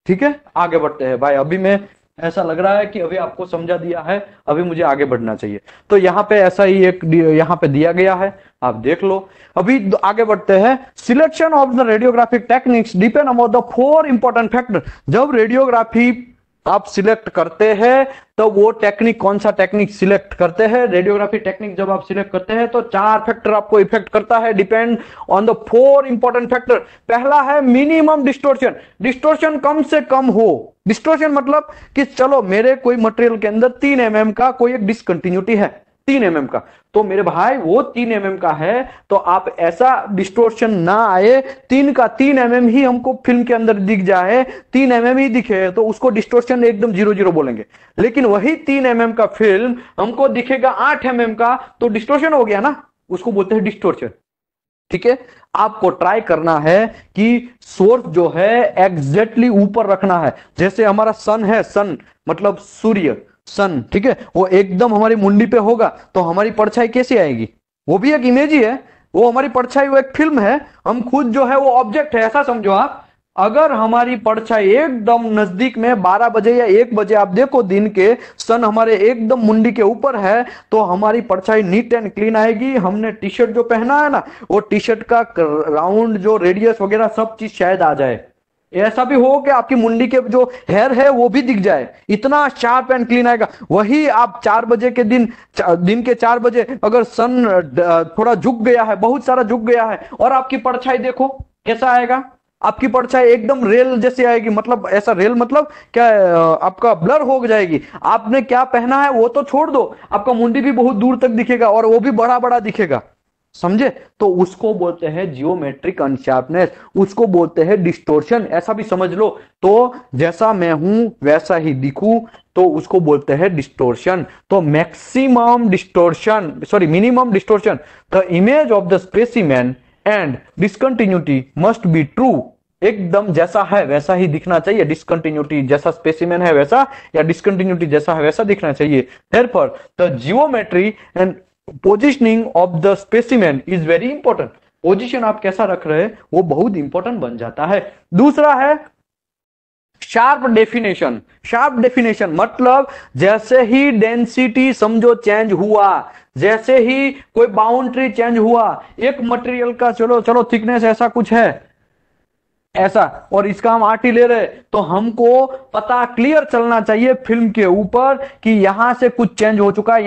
ठीक है। आगे बढ़ते हैं भाई, अभी मैं ऐसा लग रहा है कि अभी आपको समझा दिया है, अभी मुझे आगे बढ़ना चाहिए। तो यहाँ पे ऐसा ही एक यहाँ पे दिया गया है, आप देख लो। अभी आगे बढ़ते हैं, selection of the radiographic techniques depend upon the 4 important factor. जब रेडियोग्राफी आप सिलेक्ट करते हैं तो वो टेक्निक, कौन सा टेक्निक सिलेक्ट करते हैं, रेडियोग्राफी टेक्निक जब आप सिलेक्ट करते हैं तो 4 फैक्टर आपको इफेक्ट करता है, depend on the 4 important factor. पहला है मिनिमम डिस्टोर्शन, डिस्टोर्शन कम से कम हो। डिस्टोर्शन मतलब कि चलो मेरे कोई मटेरियल के अंदर 3 mm का कोई एक डिसकंटिन्यूटी है, 3 mm का, तो मेरे भाई वो 3 mm का है, तो आप ऐसा डिस्टोर्शन ना आए, 3 का 3 mm ही हमको फिल्म के अंदर दिख जाए, 3 mm ही दिखे तो उसको डिस्टोर्शन एकदम 0 बोलेंगे। लेकिन वही 3 mm का फिल्म हमको दिखेगा 8 mm का, तो डिस्टोर्शन हो गया ना, उसको बोलते हैं डिस्टोर्शन, ठीक है। आपको ट्राई करना है कि सोर्स जो है एग्जैक्टली ऊपर रखना है। जैसे हमारा सन है, सन मतलब सूर्य, सन, ठीक है, वो एकदम हमारी मुंडी पे होगा तो हमारी परछाई कैसी आएगी, वो भी एक इमेज ही है, वो हमारी परछाई वो एक फिल्म है, हम खुद जो है वो ऑब्जेक्ट है, ऐसा समझो आप। अगर हमारी परछाई एकदम नजदीक में 12 बजे या 1 बजे आप देखो दिन के, सन हमारे एकदम मुंडी के ऊपर है, तो हमारी परछाई नीट एंड क्लीन आएगी। हमने टी शर्ट जो पहना है ना, वो टी शर्ट का राउंड जो रेडियस वगैरह सब चीज शायद आ जाए, ऐसा भी हो कि आपकी मुंडी के जो हेयर है वो भी दिख जाए, इतना शार्प एंड क्लीन आएगा। वही आप 4 बजे के दिन के 4 बजे अगर सन थोड़ा झुक गया है, बहुत सारा झुक गया है, और आपकी परछाई देखो कैसा आएगा? आपकी परछाई एकदम रेल जैसी आएगी, मतलब ऐसा रेल मतलब क्या, आपका ब्लर हो जाएगी। आपने क्या पहना है वो तो छोड़ दो, आपका मुंडी भी बहुत दूर तक दिखेगा और वो भी बड़ा बड़ा दिखेगा, समझे? तो उसको बोलते हैं जियोमेट्रिक अनशार्पनेस, उसको बोलते हैं डिस्टोर्शन, ऐसा भी समझ लो। तो जैसा मैं हूं वैसा ही दिखूं तो उसको बोलते हैं डिस्टोर्शन। तो maximum distortion, sorry minimum distortion, the image of the specimen and discontinuity must be true. एकदम जैसा है वैसा ही दिखना चाहिए, डिसकंटिन्यूटी जैसा स्पेसिमेन है वैसा, या डिसकंटिन्यूटी जैसा है वैसा दिखना चाहिए। Therefore, the geometry and positioning of the specimen is very important. Position आप कैसा रख रहे हैं वो बहुत इंपॉर्टेंट बन जाता है। दूसरा है शार्प डेफिनेशन। शार्प डेफिनेशन मतलब जैसे ही डेंसिटी समझो चेंज हुआ, जैसे ही कोई बाउंड्री चेंज हुआ, एक मटेरियल का चलो चलो थिकनेस ऐसा कुछ है ऐसा, और इसका हम आरटी ले रहे, तो हमको पता क्लियर चलना चाहिए फिल्म के ऊपर कि यहां से कुछ चेंज हो चुका है,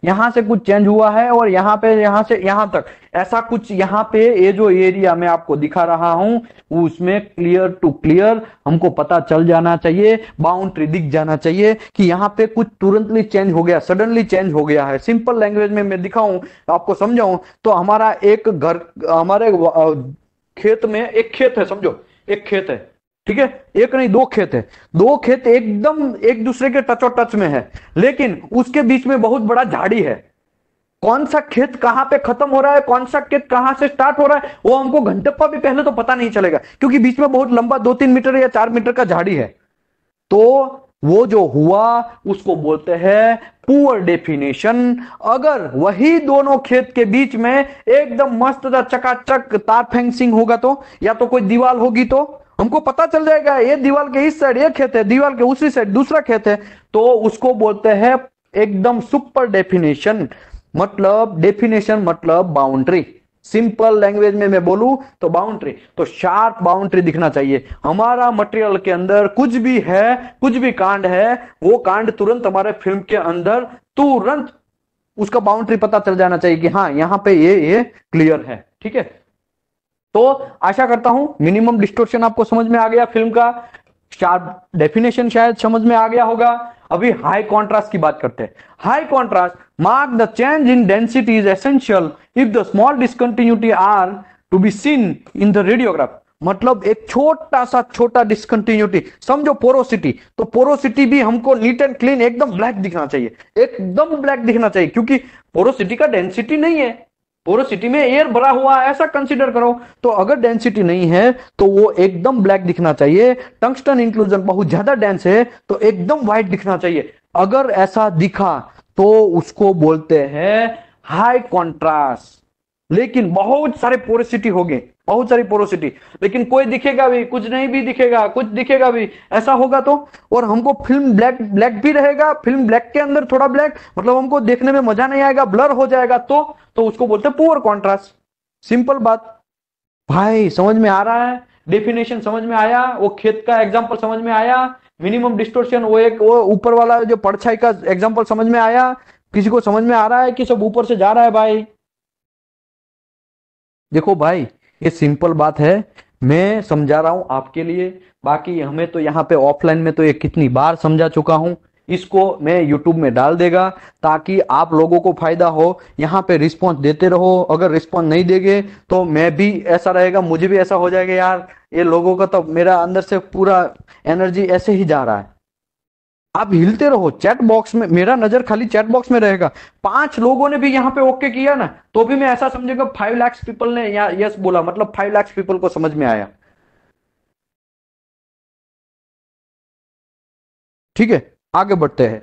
यहां से कुछ चेंज हुआ है, और यहां पे यहां से यहां तक ऐसा कुछ, यहां पे ये जो एरिया मैं आपको दिखा रहा हूं उसमें क्लियर टू क्लियर हमको पता चल जाना चाहिए, बाउंड्री दिख जाना चाहिए कि यहां पे कुछ तुरंतली चेंज हो गया, सडनली चेंज हो गया है। सिंपल लैंग्वेज में मैं दिखाऊं आपको समझाऊं तो हमारा एक घर, हमारे खेत में एक खेत है, समझो एक खेत है, ठीक है, एक नहीं दो खेत है, दो खेत एकदम एक दूसरे के टच और टच में है, लेकिन उसके बीच में बहुत बड़ा झाड़ी है। कौन सा खेत कहां पे खत्म हो रहा है, कौन सा खेत कहां से स्टार्ट हो रहा है, वो हमको घंटप्पा भी पहले तो पता नहीं चलेगा, क्योंकि बीच में बहुत लंबा 2-3 मीटर या 4 मीटर का झाड़ी है। तो वो जो हुआ उसको बोलते हैं पुअर डेफिनेशन। अगर वही दोनों खेत के बीच में एकदम मस्त चकाचक तार फेंसिंग होगा तो, या तो कोई दीवार होगी तो हमको पता चल जाएगा ये दीवार के इस साइड ये खेत है, दीवार के उसी साइड दूसरा खेत है, तो उसको बोलते हैं एकदम सुपर डेफिनेशन। मतलब डेफिनेशन मतलब बाउंड्री, सिंपल लैंग्वेज में मैं बोलूं तो बाउंड्री। तो शार्प बाउंड्री दिखना चाहिए। हमारा मटेरियल के अंदर कुछ भी है, कुछ भी कांड है, वो कांड तुरंत हमारे फिल्म के अंदर तुरंत उसका बाउंड्री पता चल जाना चाहिए कि हाँ यहां पे ये क्लियर है, ठीक है। तो आशा करता हूं मिनिमम डिस्टोर्शन आपको समझ में आ गया फिल्म का, शार्प डेफिनेशन शायद समझ में आ गया होगा। अभी हाई कॉन्ट्रास्ट की बात करते हैं। High contrast mark the change in density is essential if the small discontinuity are to be seen in the radiograph. मतलब एक छोटा डिसकंटिन्यूटी, समझो पोरोसिटी, तो पोरोसिटी भी हमको नीट एंड क्लीन एकदम ब्लैक दिखना चाहिए, एकदम ब्लैक दिखना चाहिए, क्योंकि पोरोसिटी का डेंसिटी नहीं है, पोरोसिटी में एयर भरा हुआ है ऐसा कंसीडर करो। तो अगर डेंसिटी नहीं है तो वो एकदम ब्लैक दिखना चाहिए। टंगस्टन इंक्लूजन बहुत ज्यादा डेंस है तो एकदम व्हाइट दिखना चाहिए। अगर ऐसा दिखा तो उसको बोलते हैं हाई कॉन्ट्रास्ट। लेकिन बहुत सारे पोरोसिटी हो गए, बहुत सारी पोरोसिटी, लेकिन कोई दिखेगा भी, कुछ नहीं भी दिखेगा, कुछ दिखेगा भी, ऐसा होगा तो, और हमको फिल्म ब्लैक ब्लैक भी रहेगा, फिल्म ब्लैक के अंदर थोड़ा ब्लैक, मतलब हमको देखने में मजा नहीं आएगा, ब्लर हो जाएगा, तो उसको बोलते हैं पुअर कॉन्ट्रास्ट। सिंपल बात भाई, समझ में आ रहा है? डेफिनेशन समझ में आया, वो खेत का एग्जांपल समझ में आया, मिनिमम डिस्टोर्शन वो ऊपर वाला जो परछाई का एग्जांपल समझ में आया। किसी को समझ में आ रहा है कि सब ऊपर से जा रहा है भाई? देखो भाई ये सिंपल बात है, मैं समझा रहा हूं आपके लिए, बाकी हमें तो यहाँ पे ऑफलाइन में तो ये कितनी बार समझा चुका हूं। इसको मैं यूट्यूब में डाल देगा ताकि आप लोगों को फायदा हो। यहाँ पे रिस्पॉन्स देते रहो, अगर रिस्पॉन्स नहीं देंगे तो मैं भी ऐसा रहेगा, मुझे भी ऐसा हो जाएगा यार, ये लोगों का तो मेरा अंदर से पूरा एनर्जी ऐसे ही जा रहा है। आप हिलते रहो, चैट बॉक्स में मेरा नजर खाली चैट बॉक्स में रहेगा। 5 लोगों ने भी यहाँ पे ओके किया ना, तो भी मैं ऐसा समझूंगा 5 लाख पीपल ने यहाँ यस बोला, मतलब 5 लाख पीपल को समझ में आया। ठीक है, आगे बढ़ते हैं।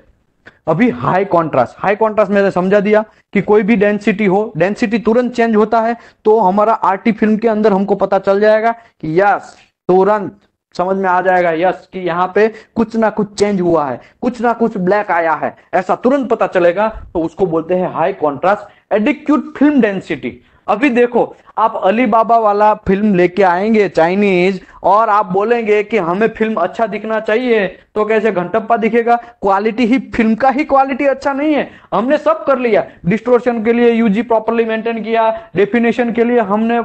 अभी हाई कॉन्ट्रास्ट, हाई कॉन्ट्रास्ट मैंने समझा दिया कि कोई भी डेंसिटी हो, डेंसिटी तुरंत चेंज होता है, तो हमारा आरटी फिल्म के अंदर हमको पता चल जाएगा कि यस, तुरंत समझ में आ जाएगा यस कि यहाँ पे कुछ ना कुछ चेंज हुआ है, कुछ ना कुछ ब्लैक आया है, ऐसा तुरंत पता चलेगा। तो उसको बोलते हैं high contrast adequate film density. अभी देखो, आप अली बाबा वाला फिल्म लेके आएंगे चाइनीज, और आप बोलेंगे कि हमें फिल्म अच्छा दिखना चाहिए, तो कैसे घंटप्पा दिखेगा? क्वालिटी ही, फिल्म का ही क्वालिटी अच्छा नहीं है। हमने सब कर लिया, डिस्टोर्शन के लिए यूजी प्रॉपरली मेंटेन किया, डेफिनेशन के लिए हमने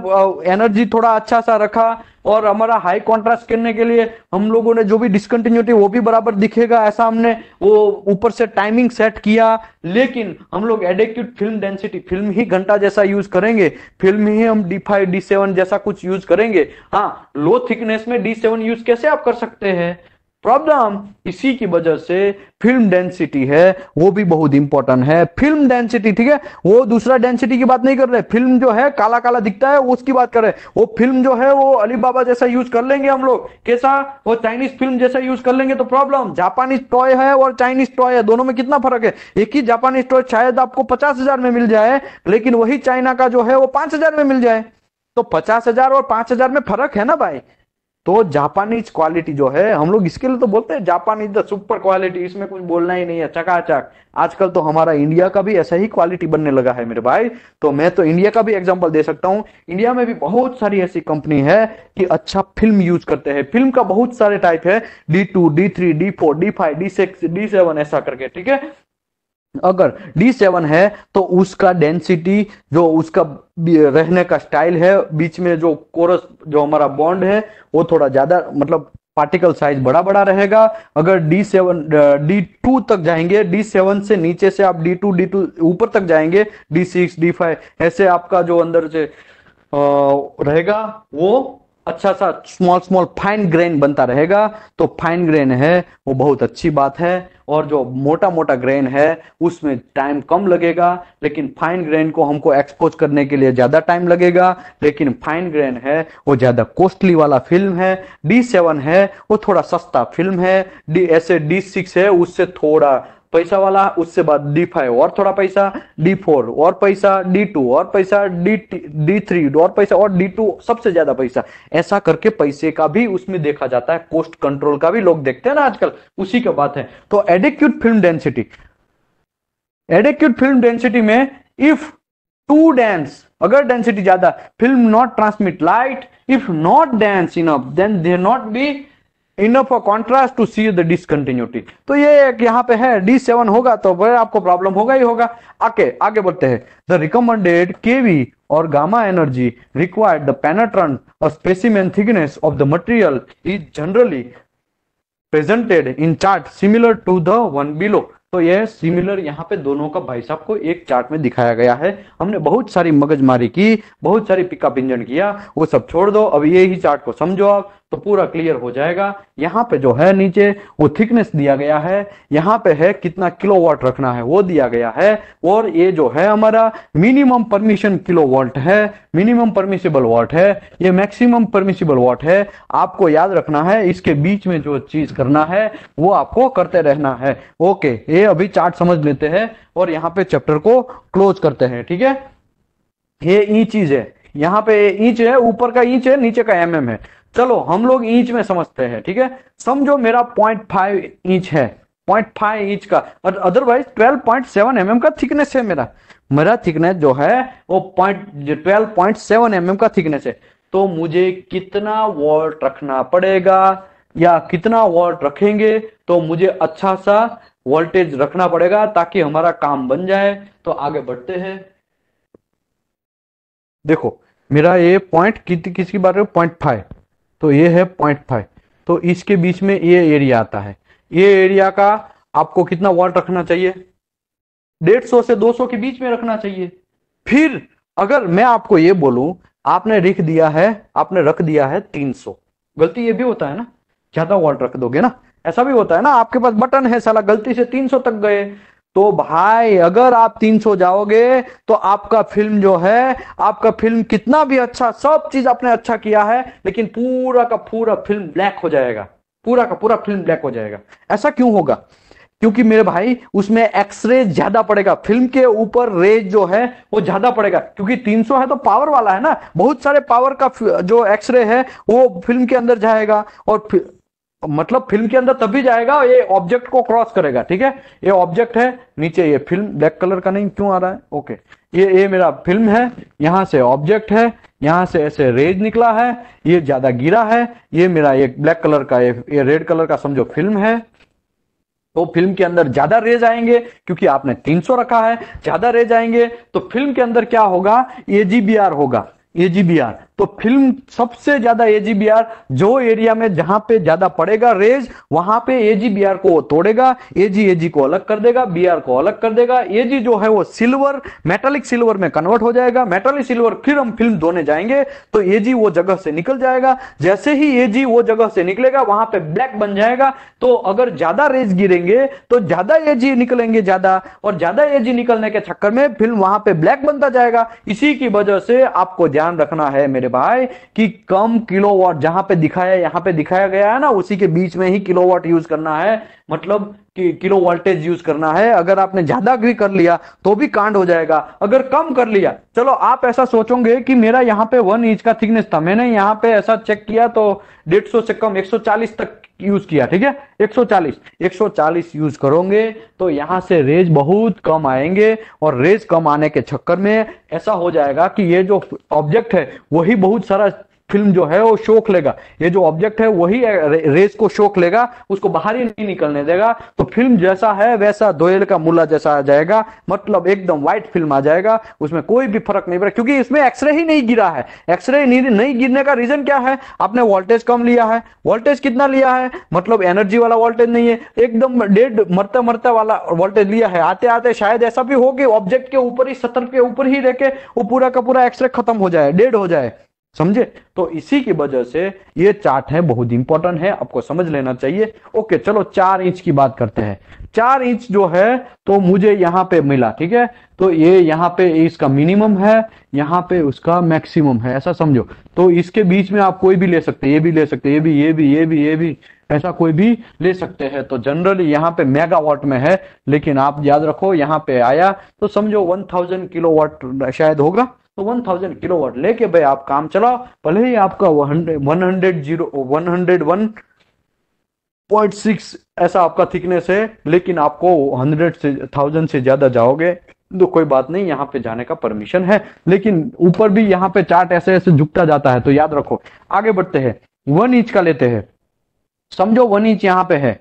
एनर्जी थोड़ा अच्छा सा रखा, और हमारा हाई कॉन्ट्रास्ट करने के लिए हम लोगों ने जो भी डिस्कंटिन्यूटी वो भी बराबर दिखेगा, ऐसा हमने वो ऊपर से टाइमिंग सेट किया। लेकिन हम लोग एडेक्यूट फिल्म डेंसिटी, फिल्म ही घंटा जैसा यूज करेंगे, फिल्म ही हम D5 D7 जैसा कुछ यूज करेंगे। हाँ, लो थिकनेस में D7 यूज कैसे आप कर सकते हैं? प्रॉब्लम इसी की वजह से फिल्म डेंसिटी है, वो भी बहुत इंपॉर्टेंट है। फिल्म डेंसिटी, ठीक है, वो दूसरा डेंसिटी की बात नहीं कर रहे, फिल्म जो है काला काला दिखता है उसकी बात कर रहे हैं। वो फिल्म जो है वो अलीबाबा जैसा यूज कर लेंगे हम लोग, कैसा? वो चाइनीज फिल्म जैसा यूज कर लेंगे तो प्रॉब्लम। जापानीज टॉय है और चाइनीज टॉय है, दोनों में कितना फर्क है? एक ही जापानीज टॉय शायद आपको 50,000 में मिल जाए, लेकिन वही चाइना का जो है वो 5,000 में मिल जाए। तो 50,000 और 5,000 में फर्क है ना भाई। तो जापानीज क्वालिटी जो है, हम लोग इसके लिए तो बोलते हैं जापानीज द सुपर क्वालिटी, इसमें कुछ बोलना ही नहीं है, चकाचक। आजकल तो हमारा इंडिया का भी ऐसा ही क्वालिटी बनने लगा है मेरे भाई। तो मैं तो इंडिया का भी एग्जांपल दे सकता हूं, इंडिया में भी बहुत सारी ऐसी कंपनी है कि अच्छा फिल्म यूज करते हैं। फिल्म का बहुत सारे टाइप है, D2 D3 D4 D5 D6 D7 ऐसा करके, ठीक है। अगर D7 है तो उसका डेंसिटी, जो उसका रहने का स्टाइल है, बीच में जो कोरस, जो हमारा बॉन्ड है, वो थोड़ा ज्यादा, मतलब पार्टिकल साइज बड़ा बड़ा रहेगा। अगर D7 D2 तक जाएंगे, D7 से नीचे से आप D2 ऊपर तक जाएंगे, D6 D5 ऐसे आपका जो अंदर से रहेगा, वो अच्छा सा स्मॉल स्मॉल फाइन ग्रेन बनता रहेगा। तो फाइन ग्रेन है वो बहुत अच्छी बात है, और जो मोटा मोटा ग्रेन है उसमें टाइम कम लगेगा, लेकिन फाइन ग्रेन को हमको एक्सपोज करने के लिए ज्यादा टाइम लगेगा। लेकिन फाइन ग्रेन है वो ज्यादा कॉस्टली वाला फिल्म है। D7 है वो थोड़ा सस्ता फिल्म है। ऐसे D6 है उससे थोड़ा पैसा वाला, उससे बाद D5 और थोड़ा पैसा, D4 और पैसा, D2 और पैसा, D3 और पैसा, और D2 सबसे ज्यादा पैसा। ऐसा करके पैसे का भी उसमें देखा जाता है, कॉस्ट कंट्रोल का भी लोग देखते हैं ना आजकल, उसी का बात है। तो adequate film density, adequate film density में इफ टू डेंस, अगर डेंसिटी ज्यादा, film not transmit light, if not dense enough then there not be enough for contrast to see the discontinuity. तो ये यहां पे है D7 होगा तो फिर आपको प्रॉब्लम होगा ही होगा। आगे बढ़ते हैं। द रिकमेंडेड केवी और gamma energy required the penetrant और specimen thickness of the material is generally presented in chart similar to the one below. तो यह सिमिलर यहाँ पे दोनों का भाई साहब को एक चार्ट में दिखाया गया है। हमने बहुत सारी मगजमारी की, बहुत सारी पिकअप इंजन किया, वो सब छोड़ दो, अब ये ही चार्ट को समझो आप तो पूरा क्लियर हो जाएगा। यहाँ पे जो है नीचे वो थिकनेस दिया गया है, यहाँ पे है कितना किलोवाट रखना है वो दिया गया है, और ये जो है हमारा मिनिमम परमिशन किलोवाट है, मिनिमम परमिसिबल वाट है, ये मैक्सिमम परमिसिबल वाट है। आपको याद रखना है, इसके बीच में जो चीज करना है वो आपको करते रहना है। ओके, ये अभी चार्ट समझ लेते हैं और यहाँ पे चैप्टर को क्लोज करते हैं, ठीक है। ये इंच है, यहाँ पे इंच है, ऊपर का इंच है, नीचे का mm है। चलो हम लोग इंच में समझते हैं, ठीक है। समझो मेरा 0.5 इंच है, 0.5 इंच का, और अदरवाइज 12.7 mm का थिकनेस है मेरा। मेरा थिकनेस जो है वो 12.7 mm का थिकनेस है। तो मुझे कितना वोल्ट रखना पड़ेगा, या कितना वोल्ट रखेंगे तो मुझे अच्छा सा वोल्टेज रखना पड़ेगा ताकि हमारा काम बन जाए। तो आगे बढ़ते हैं। देखो मेरा ये पॉइंट किसकी बात है, 0.5, तो ये है 0.5, तो इसके बीच में ये एरिया आता है। ये एरिया का आपको कितना वोल्ट रखना चाहिए, 150 से 200 के बीच में रखना चाहिए। फिर अगर मैं आपको ये बोलूं, आपने रख दिया है 300, गलती ये भी होता है ना, ज्यादा वोल्ट रख दोगे ना, ऐसा भी होता है ना, आपके पास बटन है साला, गलती से 300 तक गए, तो भाई अगर आप 300 जाओगे तो आपका फिल्म जो है, आपका फिल्म कितना भी अच्छा, सब चीज आपने अच्छा किया है, लेकिन पूरा का पूरा फिल्म ब्लैक हो जाएगा, पूरा का पूरा फिल्म ब्लैक हो जाएगा। ऐसा क्यों होगा? क्योंकि मेरे भाई उसमें एक्सरे ज्यादा पड़ेगा, फिल्म के ऊपर रेज जो है वो ज्यादा पड़ेगा, क्योंकि 300 है तो पावर वाला है ना, बहुत सारे पावर का जो एक्सरे है वो फिल्म के अंदर जाएगा, और मतलब फिल्म के अंदर तभी जाएगा ये ऑब्जेक्ट को क्रॉस करेगा, ठीक है। ये ऑब्जेक्ट है नीचे, ये फिल्म ब्लैक कलर का नहीं क्यों आ रहा है, ओके, ये मेरा फिल्म है, यहां से ऑब्जेक्ट है, यहां से ऐसे रेज निकला है, ये ज्यादा गिरा है, ये मेरा एक ब्लैक कलर का, ये रेड कलर का समझो फिल्म है। तो फिल्म के अंदर ज्यादा रेज आएंगे क्योंकि आपने 300 रखा है, ज्यादा रेज आएंगे तो फिल्म के अंदर क्या होगा, एजीबीआर होगा, एजीबीआर। तो फिल्म सबसे ज्यादा एजीबीआर जो एरिया में जहां पे ज्यादा पड़ेगा रेज, वहां पे एजीबीआर को तोड़ेगा, एजी को अलग कर देगा, बीआर को अलग कर देगा। एजी जो है वो सिल्वर, मेटालिक सिल्वर में कन्वर्ट हो जाएगा, मेटालिक सिल्वर फिर हम फिल्म धोने जाएंगे तो एजी वो जगह से निकल जाएगा। जैसे ही एजी वो जगह से निकलेगा वहां पे ब्लैक बन जाएगा। तो अगर ज्यादा रेज गिरेंगे तो ज्यादा एजी निकलेंगे ज्यादा, और ज्यादा एजी निकलने के चक्कर में फिल्म वहां पे ब्लैक बनता जाएगा। इसी की वजह से आपको ध्यान रखना है मेरे भाई कि कम किलोवाट, जहां पे दिखाया, यहां पे दिखाया गया है ना, उसी के बीच में ही किलोवाट यूज करना है, मतलब कि किलो वोल्टेज यूज करना है। अगर आपने ज्यादा भी कर लिया तो भी कांड हो जाएगा, अगर कम कर लिया, चलो आप ऐसा सोचोगे कि मेरा यहाँ पे 1 इंच का थिकनेस था, मैंने यहाँ पे ऐसा चेक किया तो 150 से कम 140 तक यूज किया, ठीक है, 140 यूज करोगे तो यहां से रेज बहुत कम आएंगे, और रेज कम आने के चक्कर में ऐसा हो जाएगा कि ये जो ऑब्जेक्ट है वही बहुत सारा फिल्म जो है वो शोक लेगा, ये जो ऑब्जेक्ट है वही रेस को शोक लेगा, उसको बाहर ही नहीं निकलने देगा। तो फिल्म जैसा है वैसा दोयल का मुल्ला जैसा आ जाएगा, मतलब एकदम व्हाइट फिल्म आ जाएगा, उसमें कोई भी फर्क नहीं पड़ेगा क्योंकि इसमें एक्सरे ही नहीं गिरा है। एक्सरे नहीं गिरने का रीजन क्या है, आपने वोल्टेज कम लिया है। वोल्टेज कितना लिया है, मतलब एनर्जी वाला वोल्टेज नहीं है, एकदम डेड मरते वाला वोल्टेज लिया है। आते आते शायद ऐसा भी हो कि ऑब्जेक्ट के ऊपर ही, सतह के ऊपर ही रह के वो पूरा का पूरा एक्सरे खत्म हो जाए, डेड हो जाए, समझे। तो इसी की वजह से ये चार्ट है, बहुत इंपॉर्टेंट है, आपको समझ लेना चाहिए। ओके, चलो 4 इंच की बात करते हैं। 4 इंच जो है तो मुझे यहां पे मिला, ठीक है, तो ये यहां पे इसका मिनिमम है, यहां पे उसका मैक्सिमम है, ऐसा समझो। तो इसके बीच में आप कोई भी ले सकते हैं, ये भी ले सकते हैं, ये भी ऐसा कोई भी ले सकते हैं। तो जनरली यहाँ पे मेगावाट में है, लेकिन आप याद रखो यहाँ पे आया तो समझो 1000 किलोवाट शायद होगा। तो 1000 किलोवाट लेके भाई आप काम चलाओ, भले ही आपका 100.6 ऐसा आपका थिकनेस है, लेकिन आपको 100 से 1000 से ज्यादा जाओगे तो कोई बात नहीं, यहाँ पे जाने का परमिशन है। लेकिन ऊपर भी यहाँ पे चार्ट ऐसे ऐसे झुकता जाता है, तो याद रखो। आगे बढ़ते हैं, 1 इंच का लेते हैं, समझो 1 इंच यहाँ पे है,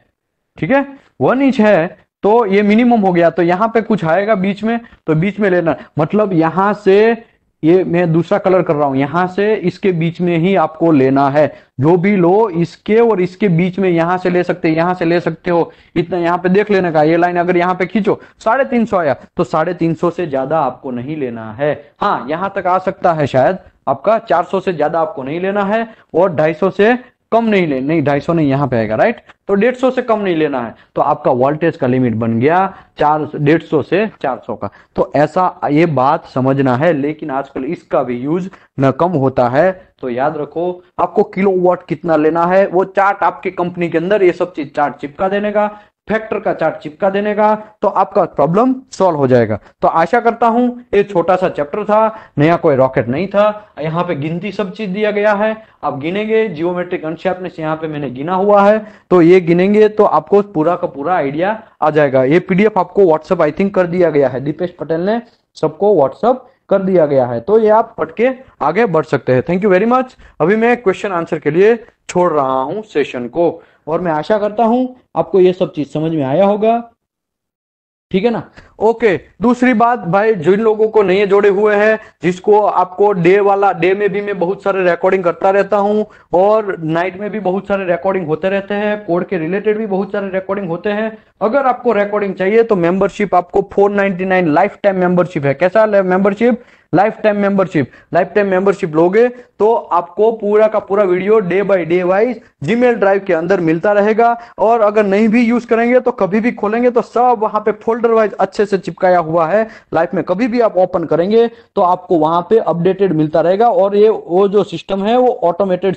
ठीक है, 1 इंच है तो ये मिनिमम हो गया। तो यहाँ पे कुछ आएगा बीच में, तो बीच में लेना, मतलब यहां से, ये मैं दूसरा कलर कर रहा हूं, यहां से इसके बीच में ही आपको लेना है। जो भी लो इसके और इसके बीच में, यहां से ले सकते, यहां से ले सकते हो, इतना यहां पे देख लेने का। ये लाइन अगर यहां पे खींचो 350 आया तो 350 से ज्यादा आपको नहीं लेना है। हाँ, यहां तक आ सकता है शायद आपका, 400 से ज्यादा आपको नहीं लेना है, और 250 से कम नहीं ले, नहीं 250 नहीं, यहां पे आएगा राइट, तो 150 से कम नहीं लेना है। तो आपका वोल्टेज का लिमिट बन गया 150 से 400 का। तो ऐसा ये बात समझना है, लेकिन आजकल इसका भी यूज न कम होता है। तो याद रखो आपको किलोवाट कितना लेना है, वो चार्ट आपकी कंपनी के अंदर ये सब चीज चार्ट चिपका देने का, फैक्टर का चार्ट चिपका देने का, तो आपका प्रॉब्लम सॉल्व हो जाएगा। तो आशा करता हूं ये छोटा सा चैप्टर था, नया कोई रॉकेट नहीं था। यहाँ पे गिनती सब चीज दिया गया है, आप गिनेंगे, जियोमेट्रिक अनशैर्पनेस यहाँ पे मैंने गिना हुआ है, तो ये गिनेंगे तो आपको पूरा का पूरा आइडिया आ जाएगा। ये पीडीएफ आपको व्हाट्सएप आई थिंक कर दिया गया है, दीपेश पटेल ने सबको व्हाट्सएप कर दिया गया है, तो ये आप पढ़ के आगे बढ़ सकते हैं। Thank you very much. अभी मैं क्वेश्चन आंसर के लिए छोड़ रहा हूं सेशन को, और मैं आशा करता हूं आपको ये सब चीज समझ में आया होगा, ठीक है ना। ओके, दूसरी बात भाई, जिन लोगों को नए जोड़े हुए हैं, जिसको आपको डे में भी मैं बहुत सारे रिकॉर्डिंग करता रहता हूं, और नाइट में भी बहुत सारे रिकॉर्डिंग होते रहते हैं, कोड के रिलेटेड भी बहुत सारे रिकॉर्डिंग होते हैं। अगर आपको रिकॉर्डिंग चाहिए तो मेंबरशिप आपको 499 लाइफ टाइम मेंबरशिप है। कैसा membership, life time membership. Life time membership लोगे तो आपको पूरा का पूरा video day by day wise Gmail drive के अंदर मिलता रहेगा, और अगर नहीं भी यूज करेंगे तो कभी भी खोलेंगे तो सब वहां पे फोल्डर वाइज अच्छे से चिपकाया हुआ है। लाइफ में कभी भी आप ओपन करेंगे तो आपको वहां पे अपडेटेड मिलता रहेगा, और ये वो जो सिस्टम है वो ऑटोमेटेड